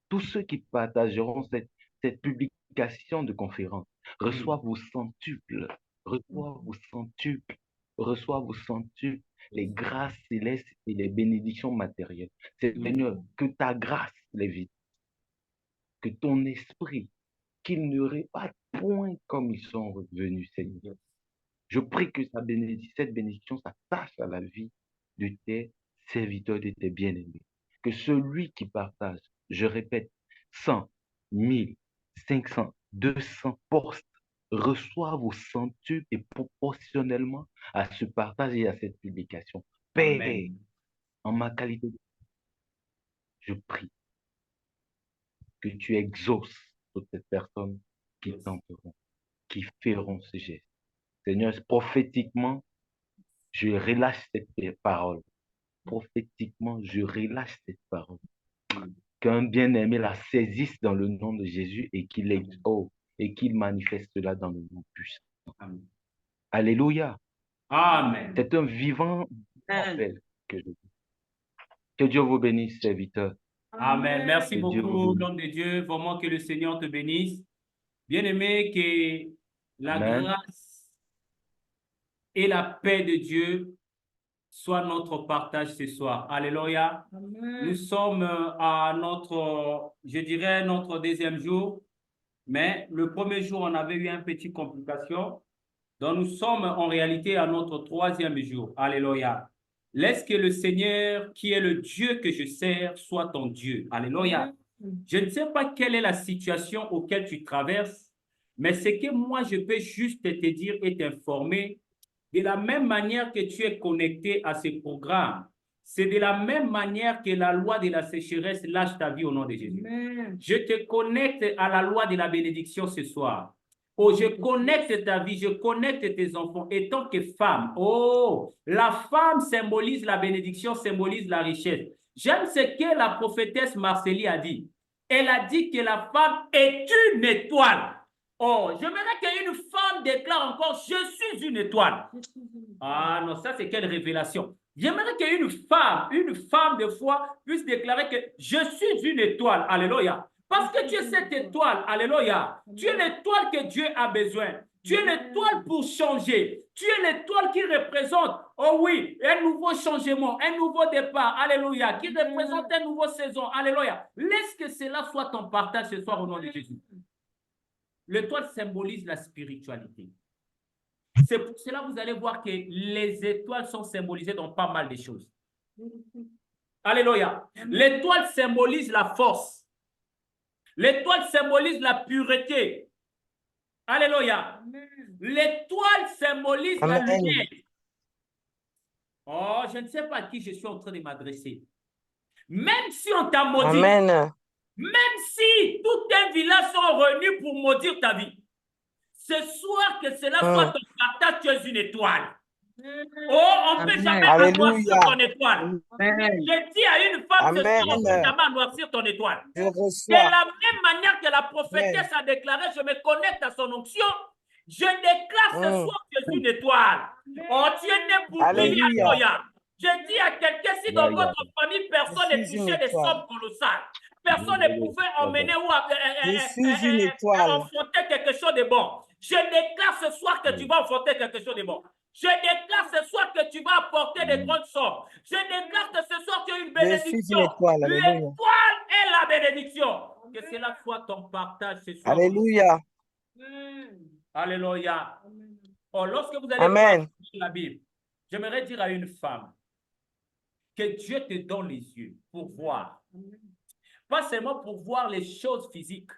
Speaker 6: tous ceux qui partageront cette publication de conférence reçoivent au centuple, reçoivent au centuple les grâces célestes et les bénédictions matérielles. Seigneur, que ta grâce les visite, que ton esprit, qu'ils ne répartent point comme ils sont revenus, Seigneur. Je prie que cette bénédiction s'attache à la vie de tes serviteurs, de tes bien-aimés. Que celui qui partage, je répète, 100, 1000, 500, 200 postes reçoivent au centuple et proportionnellement à ce partage et à cette publication. Père,
Speaker 2: Amen.
Speaker 6: en ma qualité de... Je prie que tu exauces toutes ces personnes qui
Speaker 2: Yes.
Speaker 6: tenteront, qui feront ce geste. Seigneur, prophétiquement, je relâche cette parole. Prophétiquement, je relâche cette parole. Qu'un bien-aimé la saisisse dans le nom de Jésus et qu'il et qu'il manifeste cela dans le nom puissant.
Speaker 2: Amen.
Speaker 6: Alléluia.
Speaker 2: Amen.
Speaker 6: C'est un vivant appel que je dis. Que Dieu vous bénisse, serviteurs.
Speaker 2: Amen. Merci
Speaker 6: Que Dieu vous
Speaker 2: beaucoup,
Speaker 6: bénisse.
Speaker 2: l'homme de Dieu. Vraiment que le Seigneur te bénisse. Bien-aimé, que la
Speaker 6: Amen.
Speaker 2: grâce et la paix de Dieu soient notre partage ce soir. Alléluia. Nous sommes à notre, je dirais, notre deuxième jour. Mais le premier jour, on avait eu une petite complication. Donc, nous sommes en réalité à notre troisième jour. Alléluia. Laisse que le Seigneur, qui est le Dieu que je sers, soit ton Dieu. Alléluia. Je ne sais pas quelle est la situation auquel tu traverses, mais ce que moi, je peux juste te dire et t'informer, de la même manière que tu es connecté à ce programme, c'est de la même manière que la loi de la sécheresse lâche ta vie au nom de Jésus. Amen. Je te connecte à la loi de la bénédiction ce soir. Oh, je connecte ta vie, je connecte tes enfants. Et tant que femme, oh, la femme symbolise la bénédiction, symbolise la richesse. J'aime ce que la prophétesse Marcélie a dit. Elle a dit que la femme est une étoile. Oh, j'aimerais qu'une femme déclare encore, je suis une étoile. Ah non, ça c'est quelle révélation. J'aimerais qu'une femme de foi puisse déclarer que je suis une étoile. Alléluia. Parce que tu es cette étoile, alléluia. Tu es l'étoile que Dieu a besoin. Tu es l'étoile pour changer. Tu es l'étoile qui représente, oh oui, un nouveau changement, un nouveau départ, alléluia, qui représente une nouvelle saison, alléluia. Laisse que cela soit ton partage ce soir au nom de Jésus. L'étoile symbolise la spiritualité. C'est pour cela que vous allez voir que les étoiles sont symbolisées dans pas mal de choses. Alléluia. L'étoile symbolise la force. L'étoile symbolise la pureté. Alléluia. L'étoile symbolise la lumière. Oh, je ne sais pas à qui je suis en train de m'adresser. Même si on t'a maudit, même si tout un village sont réunis pour maudire ta vie, ce soir que cela soit ton partage, tu es une étoile. Oh, on ne peut jamais noircir ton étoile. Je dis à une femme, ce soir, on ne peut jamais noircir ton étoile. De la même manière que la prophétesse a déclaré, je me connecte à son onction, je déclare ce soir que je suis une étoile. Oh, tu es né pour briller, alléluia. Je dis à quelqu'un, si dans votre famille, personne ne touchait des sommes colossales, personne ne pouvait emmener ou enfanter quelque chose de bon. Je déclare ce soir que tu vas enfanter quelque chose de bon. Je déclare ce soir que tu vas apporter des grandes sommes. Je déclare que ce soir tu as une bénédiction. L'étoile est la bénédiction. Que cela soit ton partage ce soir.
Speaker 4: Alléluia.
Speaker 2: Alléluia. Oh, lorsque vous allez voir la Bible, j'aimerais dire à une femme que Dieu te donne les yeux pour voir. Pas seulement pour voir les choses physiques,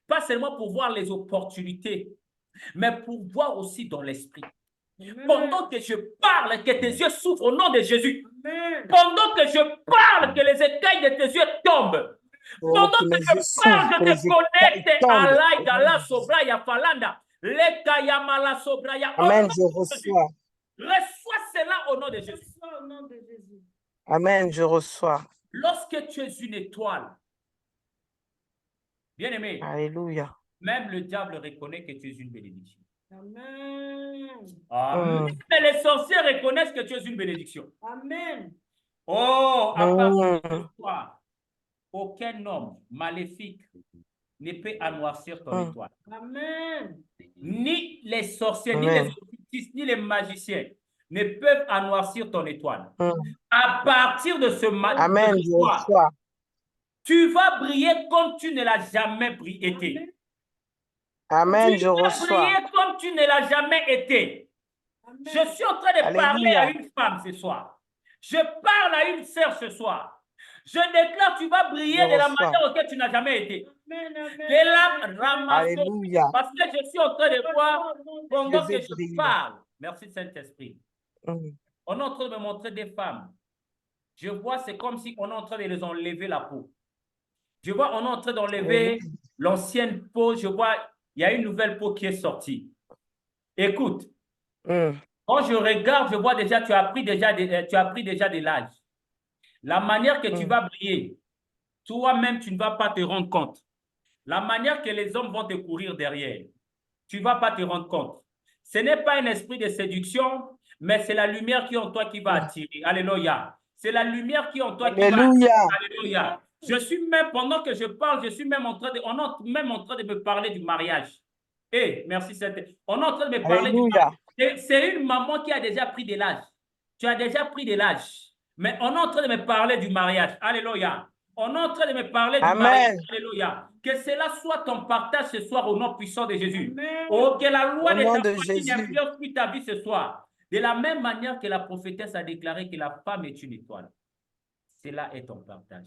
Speaker 2: pas seulement pour voir les opportunités, mais pour voir aussi dans l'esprit. Pendant que je parle, que tes yeux s'ouvrent au nom de Jésus. Pendant que je parle, que les écailles de tes yeux tombent. Pendant que je parle, je te connecte à l'Aïdala Sobraya Falanda. L'Ekayamala Sobraya.
Speaker 4: Amen, je reçois.
Speaker 2: Reçois cela au nom de Jésus.
Speaker 4: Amen, je reçois.
Speaker 2: Lorsque tu es une étoile, bien aimé,
Speaker 4: alléluia.
Speaker 2: Même le diable reconnaît que tu es une bénédiction. Amen. Amen. Mais les sorciers reconnaissent que tu es une bénédiction. Amen. Oh, à partir de toi, aucun homme maléfique ne peut anoircir ton étoile. Amen. Ni les sorciers, ni les occultistes, ni les magiciens ne peuvent anoircir ton étoile. À partir de ce matin,
Speaker 4: Amen,
Speaker 2: tu vas briller comme tu ne l'as jamais été.
Speaker 4: Amen,
Speaker 2: tu vas briller comme tu ne l'as jamais été. Amen. Je suis en train de parler à une femme ce soir. Je parle à une sœur ce soir. Je déclare tu vas briller de la manière auquel tu n'as jamais été. De la ramasse. Parce que je suis en train de voir pendant que je parle. Merci Saint-Esprit. On est en train de me montrer des femmes. Je vois, c'est comme si on est en train de les enlever la peau. Je vois, on est en train d'enlever l'ancienne peau. Je vois, il y a une nouvelle peau qui est sortie. Écoute, quand je regarde, je vois déjà, tu as pris déjà de l'âge. La manière que tu vas briller, toi-même, tu ne vas pas te rendre compte. La manière que les hommes vont te courir derrière, tu ne vas pas te rendre compte. Ce n'est pas un esprit de séduction, mais c'est la lumière qui est en toi qui va attirer. Alléluia. C'est la lumière qui est en toi qui va attirer. Alléluia. Je suis même, pendant que je parle, je suis même en train de, on est même en train de me parler du mariage. Merci, on est en train de me parler du mariage. C'est une maman qui a déjà pris de l'âge. Tu as déjà pris de l'âge. Mais on est en train de me parler du mariage. Alléluia. On est en train de me parler du mariage. Alléluia. Que cela soit ton partage ce soir au nom puissant de Jésus. Oh, que la loi de Jésus n'influence plus ta vie ce soir. De la même manière que la prophétesse a déclaré que la femme est une étoile. Cela est ton partage.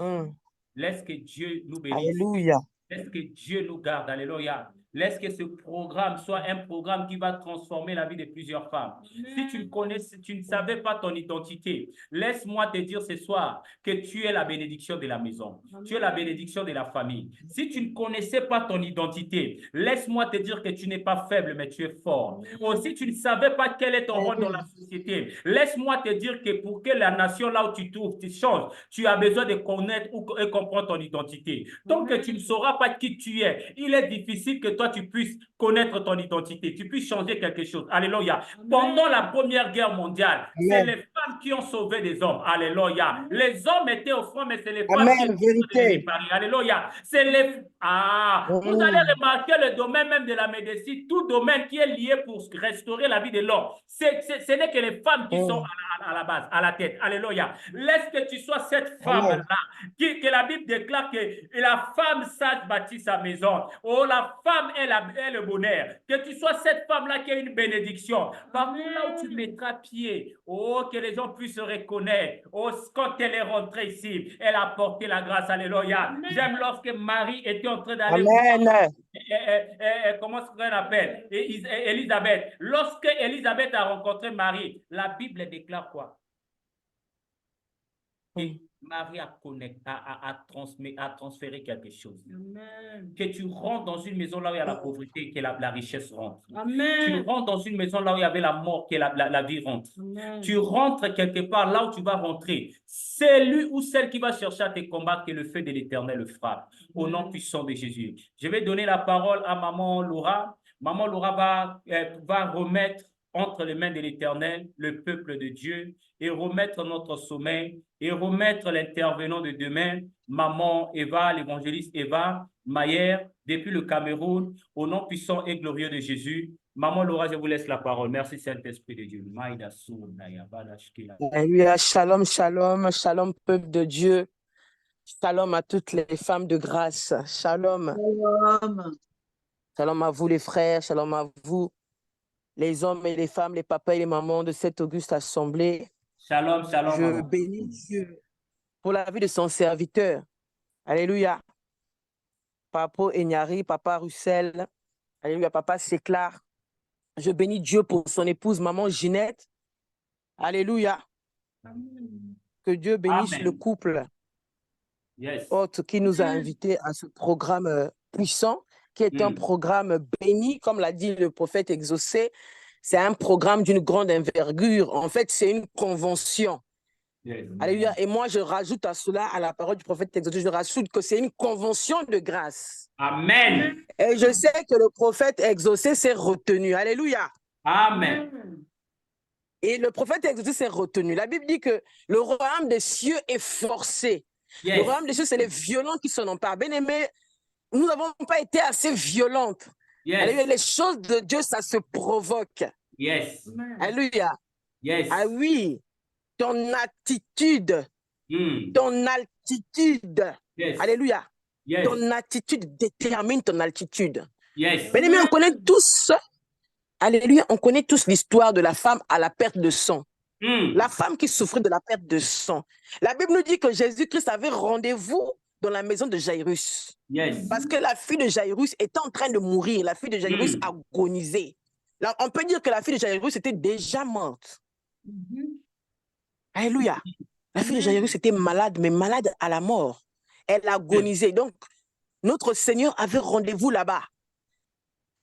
Speaker 2: Laisse que Dieu nous bénisse. Alléluia. Laisse que Dieu nous garde. Alléluia. Laisse que ce programme soit un programme qui va transformer la vie de plusieurs femmes. Amen. Si tu ne connais, si tu ne savais pas ton identité, laisse-moi te dire ce soir que tu es la bénédiction de la maison. Amen. Tu es la bénédiction de la famille. Si tu ne connaissais pas ton identité, laisse-moi te dire que tu n'es pas faible, mais tu es fort. Ou si tu ne savais pas quel est ton rôle dans la société, laisse-moi te dire que pour que la nation là où tu trouves, tu changes, tu as besoin de connaître et comprendre ton identité. Tant que tu ne sauras pas qui tu es, il est difficile que toi toi, tu puisses connaître ton identité, tu puisses changer quelque chose. Alléluia. Pendant la Première Guerre mondiale, c'est les femmes qui ont sauvé des hommes. Alléluia. Les hommes étaient au front, mais c'est les femmes qui ont sauvé de les réparer. Alléluia. C'est les... Vous allez remarquer le domaine même de la médecine, tout domaine qui est lié pour restaurer la vie de l'homme. Ce n'est que les femmes qui sont à la base, à la tête. Alléluia. Laisse que tu sois cette femme-là, que la Bible déclare que la femme sage bâtit sa maison. Oh, la femme est le bonheur. Que tu sois cette femme-là qui est une bénédiction. Partout là où tu mettras pied, oh, que les gens puissent se reconnaître. Oh, quand elle est rentrée ici, elle a porté la grâce. Alléluia. J'aime lorsque Marie était en train d'aller voir, comment est-ce qu'on appelle? Élisabeth. Lorsque Élisabeth a rencontré Marie, la Bible déclare quoi? Et Marie a transféré quelque chose. Amen. Que tu rentres dans une maison là où il y a la pauvreté, que la richesse rentre. Amen. Tu rentres dans une maison là où il y avait la mort, que la vie rentre. Amen. Tu rentres quelque part là où tu vas rentrer. C'est lui ou celle qui va chercher à te combattre, que le feu de l'Éternel le frappe. Au nom puissant de Jésus. Je vais donner la parole à Maman Laura. Maman Laura va remettre entre les mains de l'Éternel le peuple de Dieu et remettre notre sommeil et remettre l'intervenant de demain, Maman Eva, l'évangéliste Eva Mayer, depuis le Cameroun, au nom puissant et glorieux de Jésus. Maman Laura, je vous laisse la parole. Merci Saint-Esprit de Dieu.
Speaker 4: Alléluia, shalom, shalom, shalom peuple de Dieu. Shalom à toutes les femmes de grâce. Shalom.
Speaker 1: Shalom.
Speaker 4: Shalom à vous les frères, shalom à vous les hommes et les femmes, les papas et les mamans de cette auguste assemblée.
Speaker 2: Shalom, shalom.
Speaker 4: Je bénis Dieu pour la vie de son serviteur. Alléluia. Papa Enyari, Papa Russell. Alléluia, Papa Séclar. Je bénis Dieu pour son épouse, Maman Ginette. Alléluia. Amen. Que Dieu bénisse Amen. Le couple qui nous a invités à ce programme puissant, qui est un programme béni, comme l'a dit le prophète exaucé. C'est un programme d'une grande envergure. En fait, c'est une convention. Alléluia. Et moi, je rajoute à cela, à la parole du prophète exaucé, je rajoute que c'est une convention de grâce.
Speaker 2: Amen.
Speaker 4: Et je sais que le prophète exaucé s'est retenu. Alléluia.
Speaker 2: Amen.
Speaker 4: Et le prophète exaucé s'est retenu. La Bible dit que le royaume des cieux est forcé. Le royaume des cieux, c'est les violents qui s'en emparent. Bien-aimés, nous n'avons pas été assez violentes. Les choses de Dieu, ça se provoque. Alléluia. Ah oui, ton attitude, ton altitude. Alléluia. Ton attitude détermine ton altitude. Bien-aimés, on connaît tous, alléluia, on connaît tous l'histoire de la femme à la perte de sang. La femme qui souffrait de la perte de sang. La Bible nous dit que Jésus-Christ avait rendez-vous dans la maison de Jairus. Parce que la fille de Jairus était en train de mourir. La fille de Jairus agonisait. Là, on peut dire que la fille de Jairus était déjà morte. Alléluia. La fille de Jairus était malade, mais malade à la mort. Elle agonisait. Donc, notre Seigneur avait rendez-vous là-bas.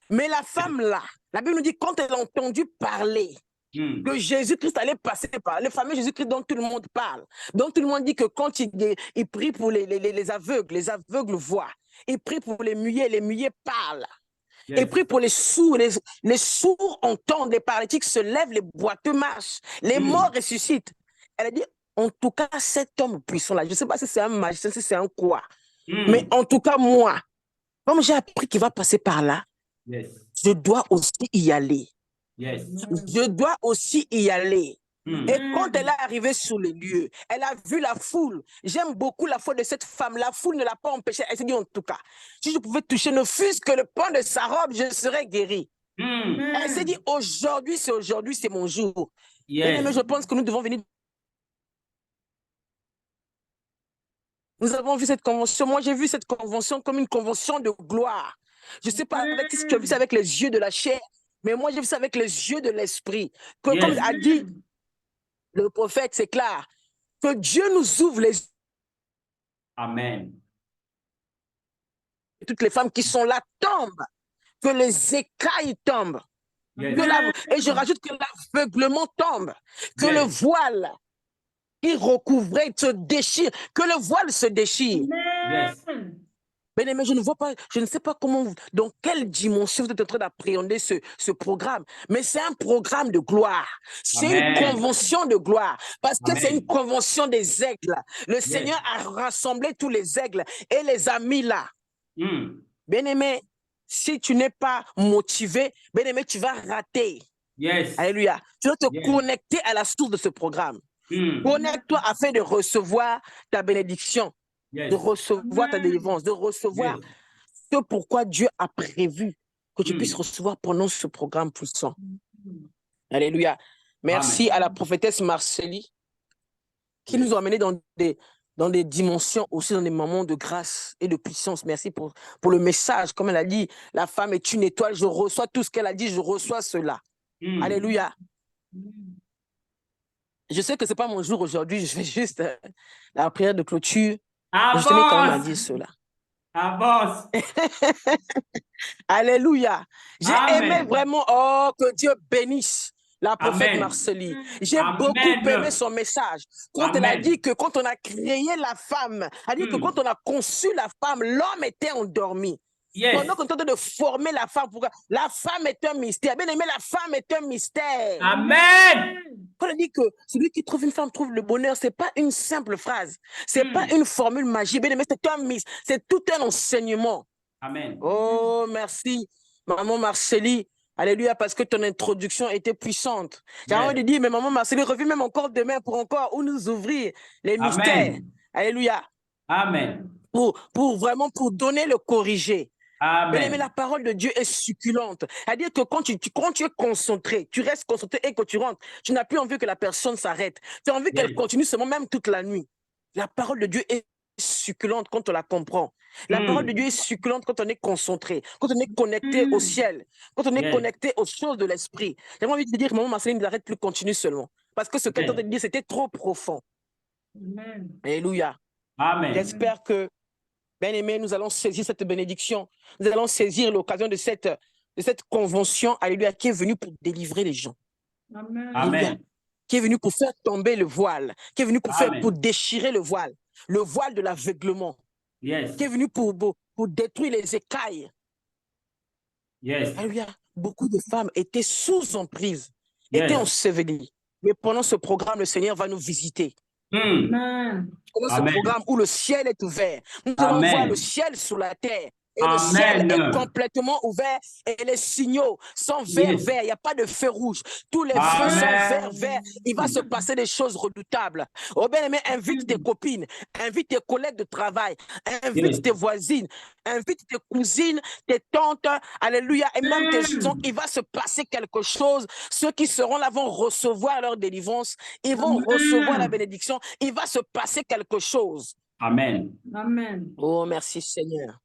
Speaker 4: Mais la femme là, la Bible nous dit, quand elle a entendu parler que Jésus-Christ allait passer par le fameux Jésus-Christ dont tout le monde parle, dont tout le monde dit que quand il prie pour les aveugles voient. Il prie pour les muets parlent. Il prie pour les sourds entendent, les paralytiques se lèvent, les boiteux marchent, les morts ressuscitent. Elle a dit, en tout cas, cet homme puissant-là, je ne sais pas si c'est un magicien, si c'est un quoi, mais en tout cas, moi, comme j'ai appris qu'il va passer par là, je dois aussi y aller. Je dois aussi y aller. Et quand elle est arrivée sur le lieu, elle a vu la foule. J'aime beaucoup la foi de cette femme. La foule ne l'a pas empêchée. Elle s'est dit, en tout cas, si je pouvais toucher ne fût-ce que le pan de sa robe, je serais guérie. Elle s'est dit, aujourd'hui, c'est mon jour. Mais je pense que nous devons venir. Nous avons vu cette convention. Moi, j'ai vu cette convention comme une convention de gloire. Je ne sais pas avec si tu as vu ça avec les yeux de la chair, mais moi, j'ai vu ça avec les yeux de l'esprit. Comme a dit le prophète, c'est clair, que Dieu nous ouvre les yeux.
Speaker 2: Amen.
Speaker 4: Toutes les femmes qui sont là tombent, que les écailles tombent. Et je rajoute que l'aveuglement tombe, que le voile qui recouvrait se déchire, que le voile se déchire. Bien-aimé, je ne sais pas dans quelle dimension vous êtes en train d'appréhender ce programme, mais c'est un programme de gloire. C'est une convention de gloire, parce que c'est une convention des aigles. Le Seigneur a rassemblé tous les aigles et les a mis là. Bien-aimé, si tu n'es pas motivé, bien-aimé, tu vas rater. Alléluia. Tu dois te connecter à la source de ce programme. Connecte-toi afin de recevoir ta bénédiction, de recevoir ta délivrance, de recevoir ce pourquoi Dieu a prévu que tu puisses recevoir pendant ce programme puissant. Alléluia. Merci à la prophétesse Marcélie qui nous a amenés dans des dimensions, aussi dans des moments de grâce et de puissance. Merci pour le message. Comme elle a dit, la femme est une étoile. Je reçois tout ce qu'elle a dit, je reçois cela. Alléluia. Je sais que ce n'est pas mon jour aujourd'hui, je fais juste la prière de clôture. Je tenais quand même à dire cela.
Speaker 2: Avance.
Speaker 4: Alléluia. J'ai aimé vraiment, que Dieu bénisse la prophète Marcélie. J'ai beaucoup aimé son message. Quand elle a dit que quand on a créé la femme, elle a dit que quand on a conçu la femme, l'homme était endormi. Pendant qu'on est en train de former la femme est un mystère. Bien aimé, la femme est un mystère.
Speaker 2: Amen.
Speaker 4: Quand on dit que celui qui trouve une femme trouve le bonheur, ce n'est pas une simple phrase. Ce n'est pas une formule magique. Bien aimé, c'est tout un enseignement.
Speaker 2: Amen.
Speaker 4: Oh, merci, maman Marcélie. Alléluia, parce que ton introduction était puissante. J'ai envie de dire, mais maman Marcélie, reviens même encore demain pour encore nous ouvrir les mystères. Alléluia.
Speaker 2: Amen.
Speaker 4: Pour vraiment donner le corrigé.
Speaker 2: Amen.
Speaker 4: Mais la parole de Dieu est succulente. C'est-à-dire que quand tu es concentré, tu restes concentré et que tu rentres, tu n'as plus envie que la personne s'arrête. Tu as envie qu'elle continue seulement même toute la nuit. La parole de Dieu est succulente quand on la comprend. La parole de Dieu est succulente quand on est concentré, quand on est connecté au ciel, quand on est connecté aux choses de l'esprit. J'ai envie de dire, maman Marceline, n'arrête plus, continue seulement. Parce que ce qu'elle t'a dit, c'était trop profond.
Speaker 3: Amen.
Speaker 4: Alléluia.
Speaker 2: Amen.
Speaker 4: J'espère que, bien-aimés, nous allons saisir cette bénédiction. Nous allons saisir l'occasion de cette convention, alléluia, qui est venue pour délivrer les gens.
Speaker 3: Amen.
Speaker 2: Amen.
Speaker 4: Qui est venue pour faire tomber le voile, qui est venue pour déchirer le voile de l'aveuglement, qui est venu pour détruire les écailles. Alléluia. Beaucoup de femmes étaient sous emprise, étaient ensevelies. Mais pendant ce programme, le Seigneur va nous visiter.
Speaker 3: Amen.
Speaker 4: Pendant ce programme où le ciel est ouvert, nous allons voir le ciel sur la terre. Et le ciel est complètement ouvert et les signaux sont vert. Il n'y a pas de feu rouge. Tous les feux sont vert. Il va se passer des choses redoutables. Oh bien-aimé, invite tes copines, invite tes collègues de travail, invite tes voisines, invite tes cousines, tes tantes, alléluia, et même tes gens. Il va se passer quelque chose. Ceux qui seront là vont recevoir leur délivrance. Ils vont recevoir la bénédiction. Il va se passer quelque chose.
Speaker 2: Amen.
Speaker 3: Amen.
Speaker 4: Oh, merci Seigneur.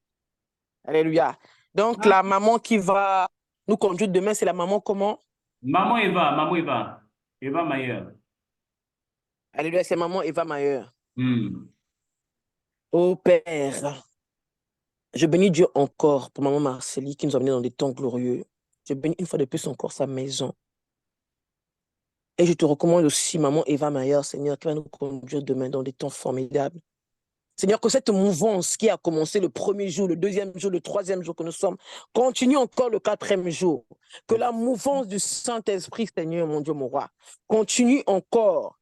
Speaker 4: Alléluia. Donc, la maman qui va nous conduire demain, c'est la maman comment?
Speaker 2: Maman Eva. Eva Mayer.
Speaker 4: Alléluia, c'est maman Eva Mayer. Oh Père, je bénis Dieu encore pour maman Marcélie qui nous a amenés dans des temps glorieux. Je bénis une fois de plus encore sa maison. Et je te recommande aussi maman Eva Mayer, Seigneur, qui va nous conduire demain dans des temps formidables. Seigneur, que cette mouvance qui a commencé le premier jour, le deuxième jour, le troisième jour que nous sommes, continue encore le quatrième jour. Que la mouvance du Saint-Esprit, Seigneur, mon Dieu, mon roi, continue encore,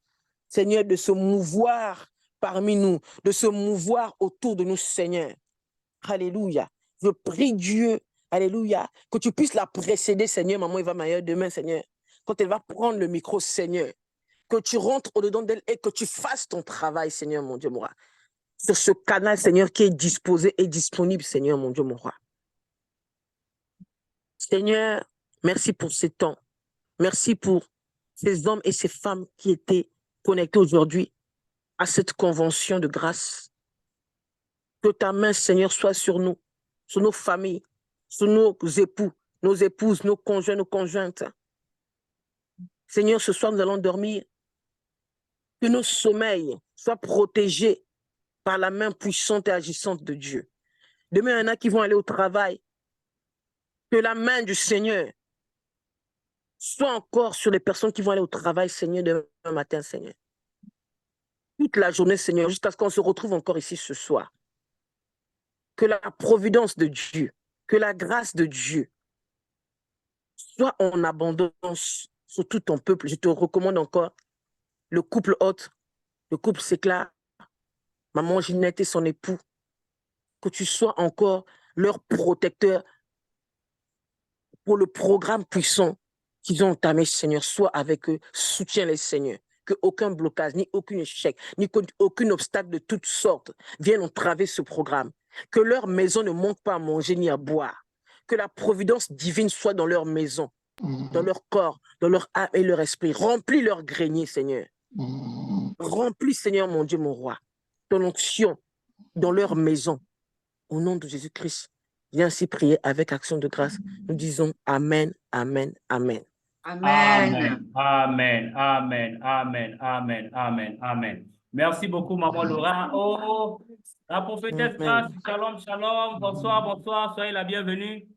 Speaker 4: Seigneur, de se mouvoir parmi nous, de se mouvoir autour de nous, Seigneur. Alléluia. Je prie Dieu, alléluia, que tu puisses la précéder, Seigneur, maman Eva Mayer, demain, Seigneur, quand elle va prendre le micro, Seigneur, que tu rentres au-dedans d'elle et que tu fasses ton travail, Seigneur, mon Dieu, mon roi. Sur ce canal, Seigneur, qui est disposé et disponible, Seigneur, mon Dieu, mon roi. Seigneur, merci pour ces temps. Merci pour ces hommes et ces femmes qui étaient connectés aujourd'hui à cette convention de grâce. Que ta main, Seigneur, soit sur nous, sur nos familles, sur nos époux, nos épouses, nos conjoints, nos conjointes. Seigneur, ce soir, nous allons dormir. Que nos sommeils soient protégés par la main puissante et agissante de Dieu. Demain, il y en a qui vont aller au travail. Que la main du Seigneur soit encore sur les personnes qui vont aller au travail, Seigneur, demain matin, Seigneur. Toute la journée, Seigneur, jusqu'à ce qu'on se retrouve encore ici ce soir. que la providence de Dieu, que la grâce de Dieu soit en abondance sur tout ton peuple. Je te recommande encore le couple hôte, le couple Sécla, maman Ginette et son époux, que tu sois encore leur protecteur pour le programme puissant qu'ils ont entamé, Seigneur. Sois avec eux, soutiens-les, Seigneur. Que aucun blocage, ni aucun échec, ni aucun obstacle de toutes sortes vienne entraver ce programme. Que leur maison ne manque pas à manger ni à boire. Que la providence divine soit dans leur maison, dans leur corps, dans leur âme et leur esprit. Remplis leur grenier, Seigneur. Remplis, Seigneur, mon Dieu, mon roi, ton onction dans leur maison. Au nom de Jésus-Christ, viens ainsi prier avec action de grâce. Nous disons Amen, Amen, Amen.
Speaker 2: Amen. Amen. Amen. Amen. Amen. Amen. Amen. Merci beaucoup, Maman Laura. Oh, la prophétesse Grâce, shalom, shalom. Bonsoir, bonsoir. Soyez la bienvenue.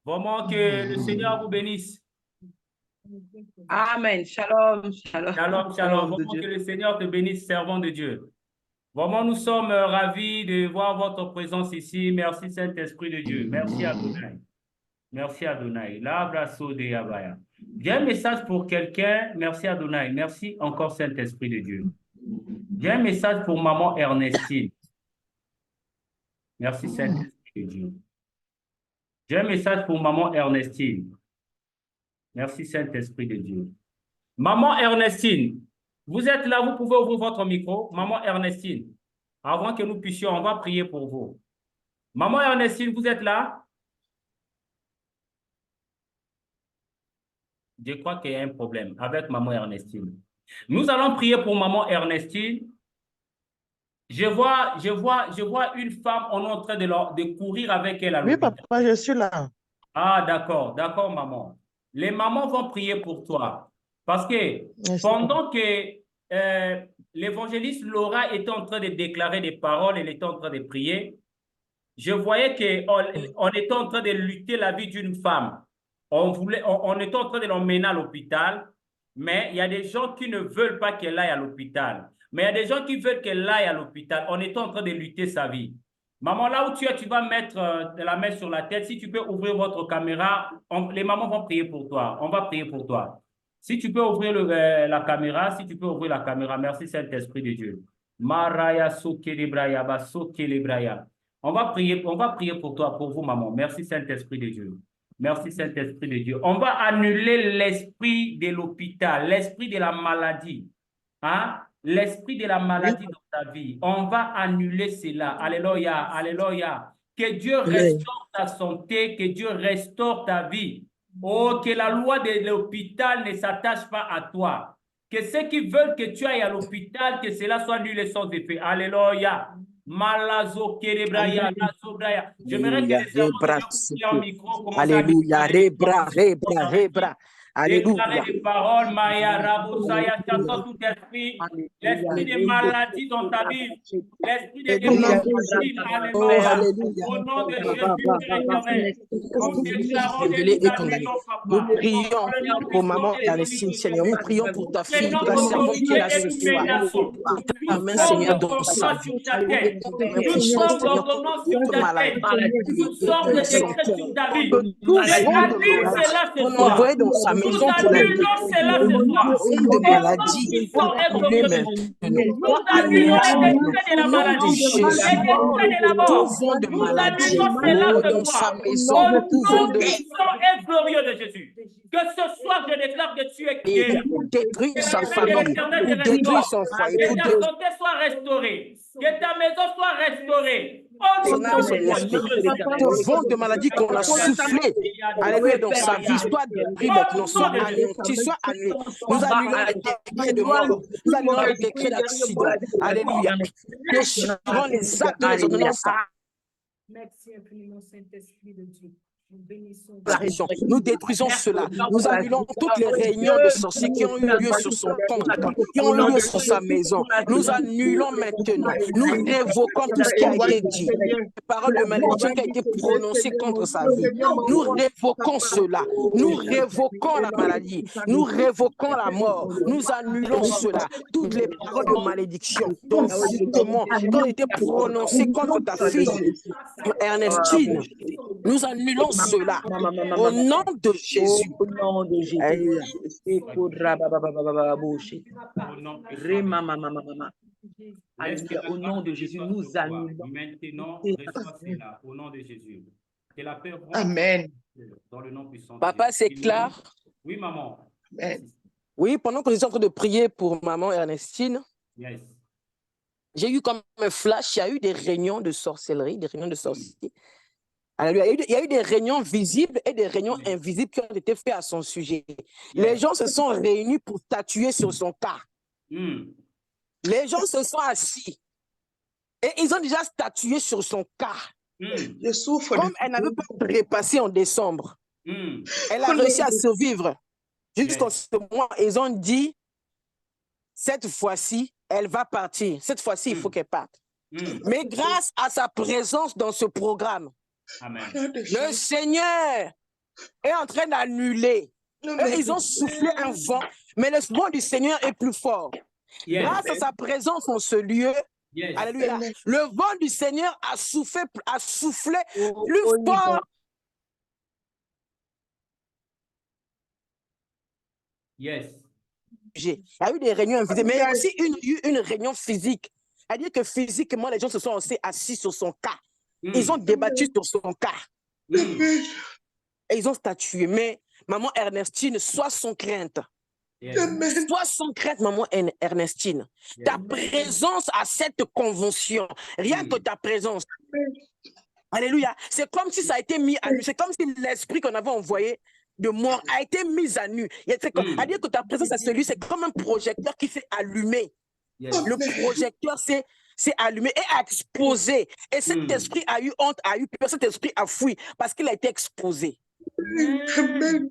Speaker 2: Vraiment que le Seigneur vous bénisse.
Speaker 8: Amen. Shalom, shalom.
Speaker 2: Shalom, shalom. Vraiment que le Seigneur te bénisse, servant de Dieu. Vraiment, nous sommes ravis de voir votre présence ici. Merci, Saint-Esprit de Dieu. Merci, Adonai. Merci, Adonai. L'abraço de Yabaya. J'ai un message pour quelqu'un. Merci, Adonai. Merci encore, Saint-Esprit de Dieu. J'ai un message pour maman Ernestine. Merci, Saint-Esprit de Dieu. J'ai un message pour maman Ernestine. Merci, Saint-Esprit de Dieu. Maman Ernestine, vous êtes là, vous pouvez ouvrir votre micro. Maman Ernestine, avant que nous puissions, on va prier pour vous. Maman Ernestine, vous êtes là? Je crois qu'il y a un problème avec maman Ernestine. Nous allons prier pour maman Ernestine. Je vois une femme, on est en train de courir avec elle à l'hôpital.
Speaker 9: Oui, papa, je suis là.
Speaker 2: Ah, d'accord, maman. Les mamans vont prier pour toi. Parce que pendant que l'évangéliste Laura était en train de déclarer des paroles, elle était en train de prier, je voyais qu'on était en train de lutter la vie d'une femme. On était en train de l'emmener à l'hôpital, mais il y a des gens qui ne veulent pas qu'elle aille à l'hôpital. Mais il y a des gens qui veulent qu'elle aille à l'hôpital. On est en train de lutter sa vie. Maman, là où tu es, tu vas mettre la main sur la tête. Si tu peux ouvrir votre caméra, les mamans vont prier pour toi. On va prier pour toi. Si tu peux ouvrir la caméra, merci Saint-Esprit de Dieu. Maraya Sokelebraya, Basokelebraya. On va prier pour toi, pour vous, maman. Merci Saint-Esprit de Dieu. Merci Saint-Esprit de Dieu. On va annuler l'esprit de l'hôpital, l'esprit de la maladie. Hein? L'esprit de la maladie dans ta vie. On va annuler cela. Alléluia, alléluia. Que Dieu restaure ta santé, que Dieu restaure ta vie. Oh, que la loi de l'hôpital ne s'attache pas à toi. Que ceux qui veulent que tu ailles à l'hôpital, que cela soit annulé sans effet. Alléluia. Malazo kerebraya, lazobraya. J'aimerais que les servants qui ont un micro commencent à
Speaker 4: Alléluia,
Speaker 2: déclarer des paroles, Maya, Rabosaya, j'entends tout esprit, l'esprit de maladie dans ta vie, l'esprit de dépression, alléluia, au nom de Jésus,
Speaker 4: nous prions pour maman Ernestine, Seigneur, nous prions pour ta fille, pour ta servante qui est là ce soir. Amen, Seigneur, dans sa vie. Envoyé dans sa maison pour la vie. De maladie, dans sa maison,
Speaker 2: glorieux de Jésus. Que ce soir, je déclare que tu es guéri.
Speaker 4: Détruire sa famille, détruire son foyer.
Speaker 2: Que ta santé soit restaurée. Que ta maison soit restaurée.
Speaker 4: Le vent de maladie qu'on a soufflé, alléluia, dans sa vie, soit détruit maintenant, soit anéanti, soit annulé. Nous annulons les décrets de mort, nous annulons les décrets d'accident. Alléluia. Déchirons les actes de les ordonnances.
Speaker 3: Merci infiniment, Saint-Esprit de Dieu.
Speaker 4: la région. Nous détruisons cela. Nous annulons toutes les réunions de sorciers qui ont eu lieu sur son compte, qui ont eu lieu sur sa maison. Nous annulons maintenant. Nous révoquons tout ce qui a été dit. Parole de malédiction qui a été prononcée contre sa vie. Nous révoquons cela. Nous révoquons la maladie. Nous révoquons la mort. Nous annulons cela. Toutes les paroles de malédiction dont qui ont été prononcées contre ta fille, Ernestine, nous annulons cela au nom de Jésus.
Speaker 8: Au nom de Jésus. Au nom de Jésus, nous annulons.
Speaker 2: Maintenant, reçois cela au nom de Jésus. Que la paix
Speaker 5: Amen.
Speaker 2: dans le nom puissant.
Speaker 4: Papa, c'est clair?
Speaker 2: Oui, maman.
Speaker 5: Amen.
Speaker 4: Oui, pendant que j'étais en train de prier pour maman Ernestine,
Speaker 2: Yes.
Speaker 4: j'ai eu comme un flash, il y a eu des réunions de sorcellerie, des réunions de sorciers. Alléluia. Il y a eu des réunions visibles et des réunions invisibles qui ont été faites à son sujet. Les gens se sont réunis pour statuer sur son cas. Les gens se sont assis et ils ont déjà statué sur son cas.
Speaker 5: Je souffre.
Speaker 4: Comme elle n'avait pas repassé en décembre, elle a réussi à survivre jusqu'en ce mois. Ils ont dit, cette fois-ci, elle va partir. Cette fois-ci, il faut qu'elle parte. Mais grâce à sa présence dans ce programme,
Speaker 2: Amen.
Speaker 4: le Seigneur est en train d'annuler. Ils ont soufflé un vent, mais le vent du Seigneur est plus fort.
Speaker 2: Yes.
Speaker 4: Grâce à sa présence en ce lieu,
Speaker 2: Yes.
Speaker 4: alléluia, le vent du Seigneur a soufflé plus fort.
Speaker 2: Yes.
Speaker 4: Il y a eu des réunions invisibles, mais il y a aussi une réunion physique. C'est-à-dire que physiquement, les gens se sont assis sur son cas. Ils ont débattu sur son cas. Et ils ont statué. Mais maman Ernestine, sois sans crainte.
Speaker 2: Yes.
Speaker 4: Sois sans crainte, maman Ernestine. Ta présence à cette convention, rien que ta présence. Alléluia. C'est comme si ça a été mis à nu. C'est comme si l'esprit qu'on avait envoyé de mort a été mis à nu. C'est-à-dire que ta présence à celui, c'est comme un projecteur qui s'est allumé.
Speaker 2: Yes.
Speaker 4: Le projecteur s'est allumé et a exposé. Et cet esprit a eu honte, a eu peur, cet esprit a fui parce qu'il a été exposé.
Speaker 5: Amen.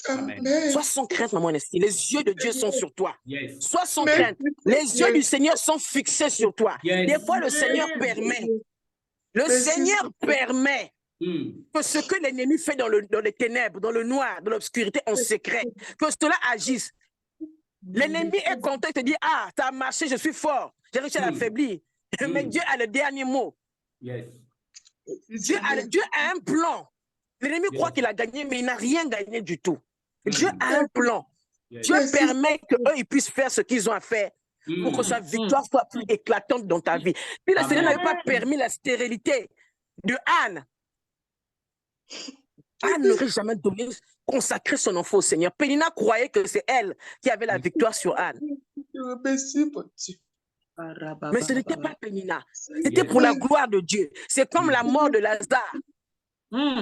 Speaker 5: Amen.
Speaker 4: Sois sans crainte, maman Ernestine. Les yeux de Dieu sont sur toi.
Speaker 2: Yes.
Speaker 4: Sois sans crainte. Les yeux du Seigneur sont fixés sur toi.
Speaker 2: Yes.
Speaker 4: Des fois, le Seigneur permet. Le Seigneur permet que ce que l'ennemi fait dans les ténèbres, dans le noir, dans l'obscurité, en secret, que cela agisse. L'ennemi est content, il te dit, ah, ça a marché, je suis fort, j'ai réussi à l'affaiblir. Mais Dieu a le dernier mot.
Speaker 2: Yes.
Speaker 4: Dieu a un plan. L'ennemi croit qu'il a gagné, mais il n'a rien gagné du tout. Dieu a un plan.
Speaker 2: Yes.
Speaker 4: Dieu permet qu'eux, ils puissent faire ce qu'ils ont à faire pour que sa victoire soit plus éclatante dans ta vie. Si le Seigneur n'avait pas permis la stérilité de Anne, Anne n'aurait jamais consacré son enfant au Seigneur. Pénina croyait que c'est elle qui avait la victoire sur Anne.
Speaker 5: Merci pour Dieu.
Speaker 4: Mais ce n'était pas Pénina. C'était pour la gloire de Dieu. C'est comme la mort de Lazare.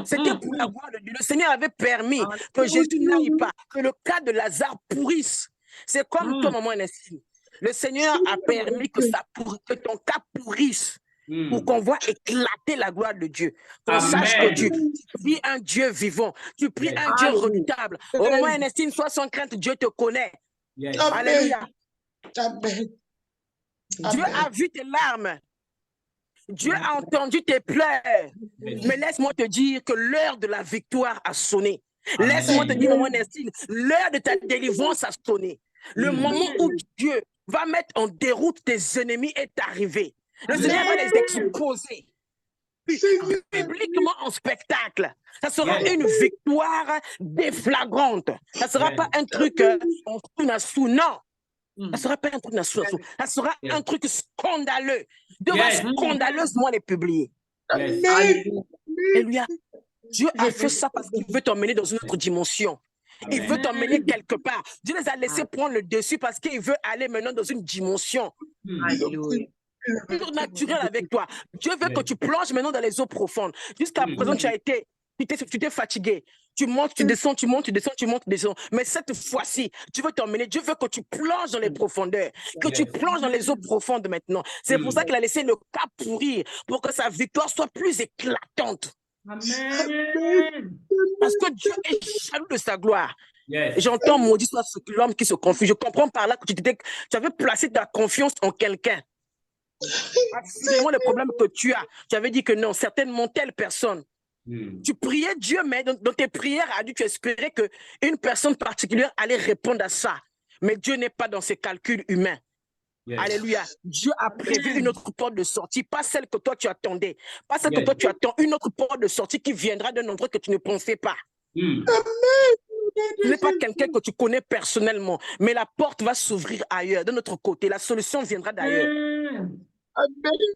Speaker 4: C'était pour la gloire de Dieu. Le Seigneur avait permis que Jésus n'aille pas, que le cas de Lazare pourrisse. C'est comme toi, maman Ernestine. Le Seigneur a permis que ton cas pourrisse pour qu'on voit éclater la gloire de Dieu. Qu'on sache que tu pries un Dieu vivant, tu pries un Dieu redoutable. Au moment où Ernestine, sois sans crainte, Dieu te connaît.
Speaker 2: Yes.
Speaker 4: Alléluia.
Speaker 5: Amen.
Speaker 4: Dieu a vu tes larmes. Dieu a entendu tes pleurs. Mais laisse-moi te dire que l'heure de la victoire a sonné. Laisse-moi te dire, maman Ernestine, l'heure de ta délivrance a sonné. Le moment où Dieu va mettre en déroute tes ennemis est arrivé. Le Seigneur va les exposer publiquement en spectacle. Ça sera une victoire déflagrante. Ça ne sera pas un truc en sous-nassou, non. Ça ne sera pas un truc nassou. Ça sera un truc scandaleux. Dieu va scandaleusement les publier. Alléluia. Dieu a fait ça parce qu'il veut t'emmener dans une autre dimension. Il veut t'emmener quelque part. Dieu les a laissés prendre le dessus parce qu'il veut aller maintenant dans une dimension naturelle avec toi. Dieu veut que tu plonges maintenant dans les eaux profondes. Jusqu'à présent, tu t'es fatigué. Tu montes, tu descends, tu montes, tu descends, tu montes, tu descends. Mais cette fois-ci, Dieu veut t'emmener. Dieu veut que tu plonges dans les profondeurs, que tu plonges dans les eaux profondes maintenant. C'est pour ça qu'il a laissé le cas pourrir, pour que sa victoire soit plus éclatante.
Speaker 3: Amen.
Speaker 4: Parce que Dieu est jaloux de sa gloire.
Speaker 2: Yes.
Speaker 4: J'entends maudit soit l'homme qui se confie. Je comprends par là que tu avais placé ta confiance en quelqu'un. Absolument le problème que tu as. Tu avais dit que non, certainement telle personne. Tu priais Dieu, mais dans tes prières, tu espérais qu'une personne particulière allait répondre à ça. Mais Dieu n'est pas dans ses calculs humains. Yes. Alléluia. Dieu a prévu une autre porte de sortie, pas celle que toi tu attendais. Pas celle que toi tu attends, une autre porte de sortie qui viendra d'un endroit que tu ne pensais pas. Ce n'est pas quelqu'un que tu connais personnellement, mais la porte va s'ouvrir ailleurs, de notre côté. La solution viendra d'ailleurs.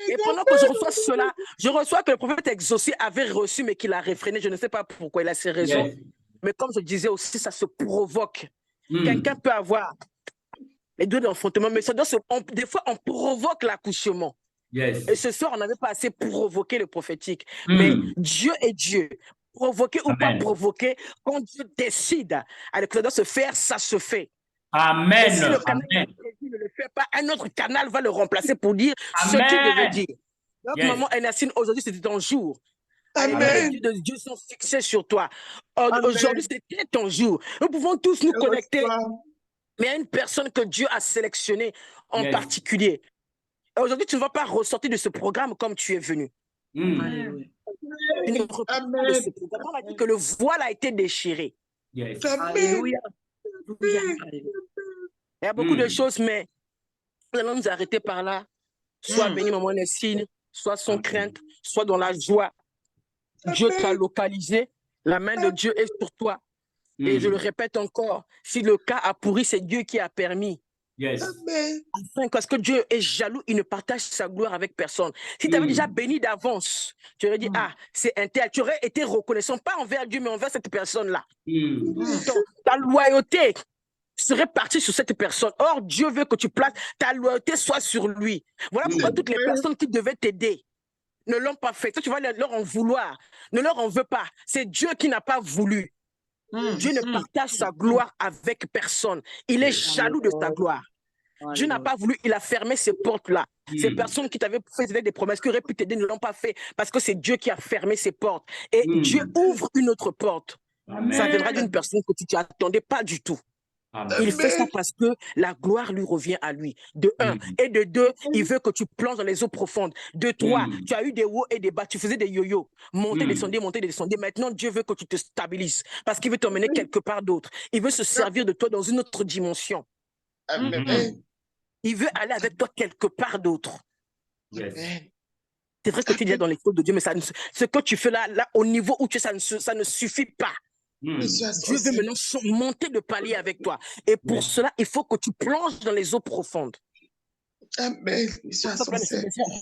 Speaker 4: Et pendant que je reçois cela, je reçois que le prophète exaucé avait reçu, mais qu'il a réfréné. Je ne sais pas pourquoi, il a ses raisons. Yes. Mais comme je disais aussi, ça se provoque. Quelqu'un peut avoir les deux d'enfantement, mais ça doit des fois, on provoque l'accouchement. Yes. Et ce soir, on n'avait pas assez provoqué le prophétique. Mais Dieu est Dieu. Provoquer ou pas provoquer, quand Dieu décide que ça doit se faire, ça se fait.
Speaker 2: Amen.
Speaker 4: Et si le canal ne le fait pas, un autre canal va le remplacer pour dire ce qu'il devait dire. Donc, maman Ernestine, aujourd'hui, c'était ton jour. Amen. Les yeux de Dieu sont fixés sur toi. Aujourd'hui, c'était ton jour. Nous pouvons tous nous connecter. Mais il y a une personne que Dieu a sélectionnée en particulier. Aujourd'hui, tu ne vas pas ressortir de ce programme comme tu es venu.
Speaker 3: Amen.
Speaker 4: On a dit que le voile a été déchiré.
Speaker 2: Yes.
Speaker 4: Alléluia. Il y a beaucoup de choses, mais nous allons nous arrêter par là. Soit béni maman Nessine, soit sans crainte, soit dans la joie. Dieu t'a localisé, la main de Dieu est sur toi. Et je le répète encore, si le cas a pourri, c'est Dieu qui a permis.
Speaker 2: Yes.
Speaker 4: Enfin, parce que Dieu est jaloux, il ne partage sa gloire avec personne. Si tu avais déjà béni d'avance, tu aurais dit, ah, c'est un tel. Tu aurais été reconnaissant, pas envers Dieu, mais envers cette personne-là. Ta loyauté serait partie sur cette personne. Or, Dieu veut que tu places ta loyauté soit sur lui. Voilà pourquoi toutes les personnes qui devaient t'aider ne l'ont pas fait. Toi, tu vas leur en vouloir. Ne leur en veux pas. C'est Dieu qui n'a pas voulu. Dieu ne partage sa gloire avec personne. Il est jaloux de sa gloire. Dieu n'a pas voulu, il a fermé ces portes-là. Ces personnes qui t'avaient fait des promesses, qui auraient pu t'aider, ne l'ont pas fait parce que c'est Dieu qui a fermé ces portes. Et Dieu ouvre une autre porte.
Speaker 2: Amen.
Speaker 4: Ça viendra d'une personne que tu n'attendais pas du tout.
Speaker 2: Amen.
Speaker 4: Il fait ça parce que la gloire lui revient à lui. De un. Et de deux, il veut que tu plonges dans les eaux profondes. De trois, tu as eu des hauts et des bas. Tu faisais des yo-yo. Monter, descendre, monter, descendre. Maintenant, Dieu veut que tu te stabilises parce qu'il veut t'emmener quelque part d'autre. Il veut se servir de toi dans une autre dimension. Il veut aller avec toi quelque part d'autre.
Speaker 2: Yes.
Speaker 4: C'est vrai que tu es dans les choses de Dieu, mais ce que tu fais là au niveau où tu es, ça ne suffit pas. Dieu veut maintenant monter de palier avec toi. Et pour cela, il faut que tu plonges dans les eaux profondes.
Speaker 5: Amen.